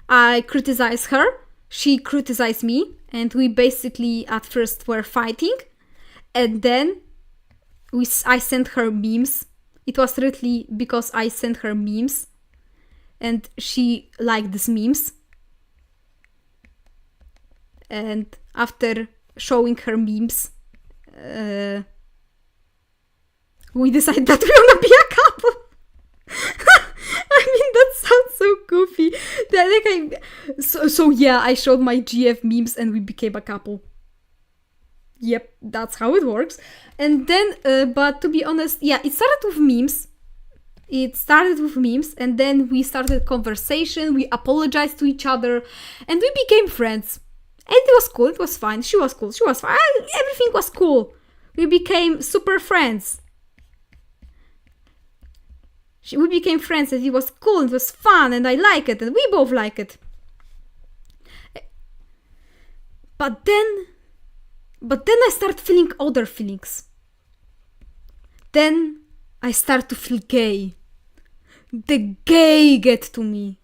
I criticized her. She criticized me. And we basically at first were fighting. And then I sent her memes. It was really because I sent her memes. And she liked these memes. And after showing her memes, we decided that we wanna be a couple. I mean, that sounds so goofy. So yeah, I showed my GF memes and we became a couple. Yep, that's how it works. And then, but to be honest, yeah, it started with memes. And then we started conversation, we apologized to each other, and we became friends. And it was cool, it was fine, she was cool, she was fine, everything was cool. We became super friends. We became friends and it was cool, it was fun, and I like it, and we both like it. But then I start feeling other feelings. Then I start to feel gay. The gay get to me.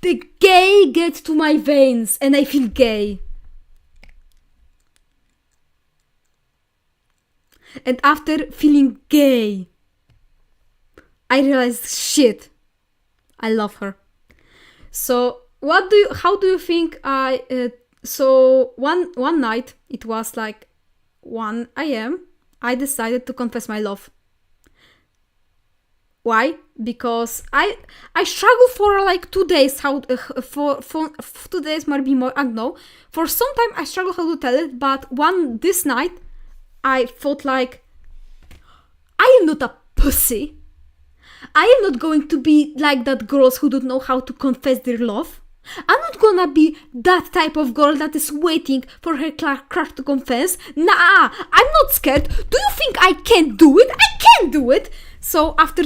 The gay get to my veins and I feel gay. And after feeling gay, I realized, shit, I love her. So how do you think so one night, it was like 1 a.m., I decided to confess my love. Why? Because I struggled for like 2 days for 2 days, maybe more, I don't know. For some time I struggled how to tell it, but this night I felt like I am not a pussy. I am not going to be like that girls who don't know how to confess their love. I'm not gonna be that type of girl that is waiting for her crush to confess. Nah, I'm not scared. Do you think I can't do it? I can do it. So after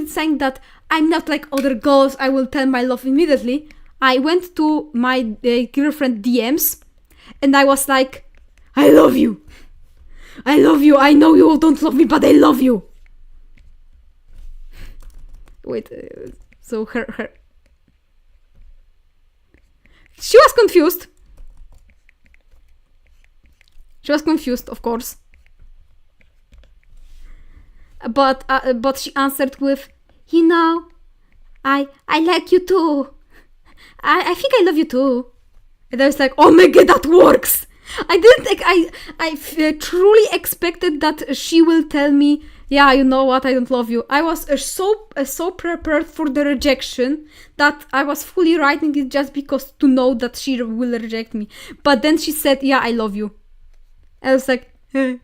saying that I'm not like other girls, I will tell my love immediately. I went to my girlfriend DMs and I was like, I love you. I love you. I know you don't love me, but I love you. Wait, so her... She was confused. She was confused, of course. But she answered with, you know, I like you too. I think I love you too. And I was like, oh my god, that works. I truly expected that she will tell me, yeah, you know what, I don't love you. I was so prepared for the rejection that I was fully writing it just because to know that she will reject me. But then she said, yeah, I love you. I was like, wait,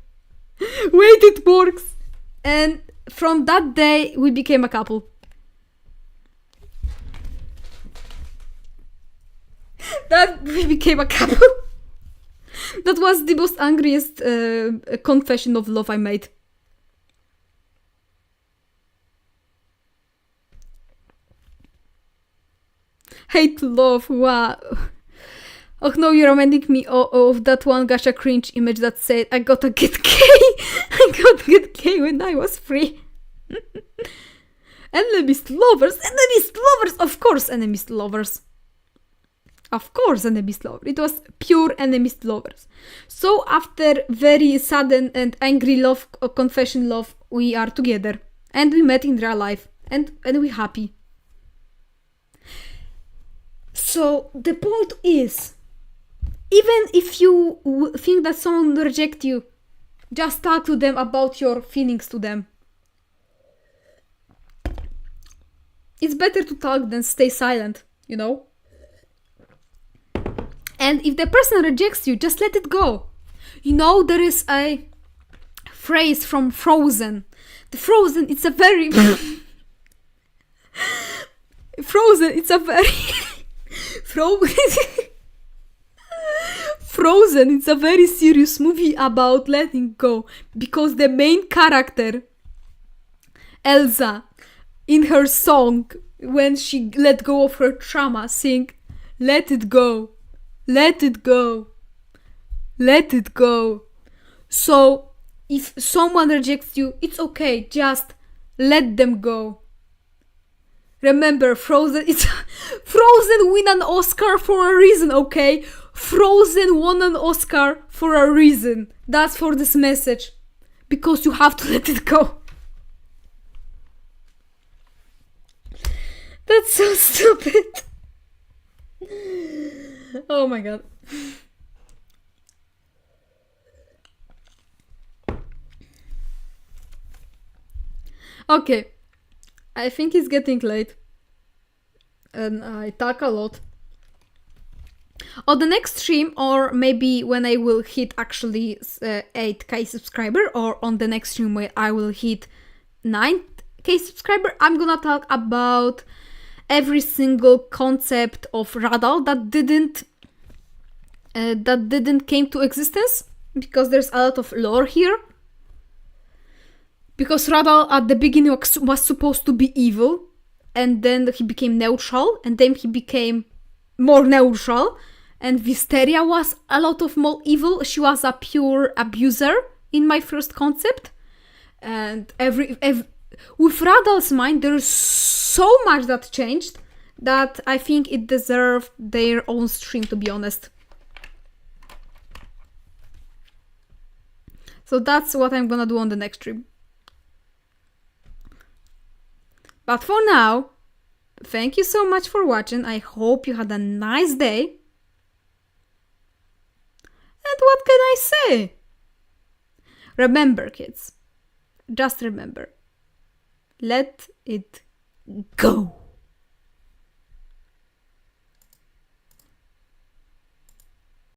it works. And from that day, we became a couple. That we became a couple. That was the most angriest confession of love I made. Hate love, wow. Oh no, you're reminding me of that one gacha cringe image that said, I gotta get gay. I gotta get gay when I was free. Enemies to lovers, of course enemies to lovers. Of course enemies to lovers. It was pure enemies to lovers. So after very sudden and angry love, confession love, we are together. And we met in real life. And we're happy. So the point is, even if you think that someone will reject you, just talk to them about your feelings to them. It's better to talk than stay silent, you know? And if the person rejects you, just let it go. You know, there is a phrase from Frozen. The Frozen, it's a very... Frozen, it's a very Frozen, it's a very serious movie about letting go, because the main character, Elsa, in her song, when she let go of her trauma, sing, let it go, let it go, let it go. So if someone rejects you, it's okay, just let them go. Remember, Frozen, it's Frozen win an Oscar for a reason, okay? Frozen won an Oscar for a reason. That's for this message. Because you have to let it go. That's so stupid. Oh my god. Okay. I think it's getting late. And I talk a lot. On the next stream, or maybe when I will hit actually 8k subscriber, or on the next stream where I will hit 9k subscriber, I'm gonna talk about every single concept of Radal that didn't came to existence, because there's a lot of lore here. Because Radal at the beginning was supposed to be evil, and then he became neutral, and then he became more neutral, and Wisteria was a lot of more evil. She was a pure abuser in my first concept. And with Radal's mind, there's so much that changed that I think it deserved their own stream, to be honest. So that's what I'm gonna do on the next stream. But for now, thank you so much for watching. I hope you had a nice day. And what can I say? Remember, kids, just remember, let it go.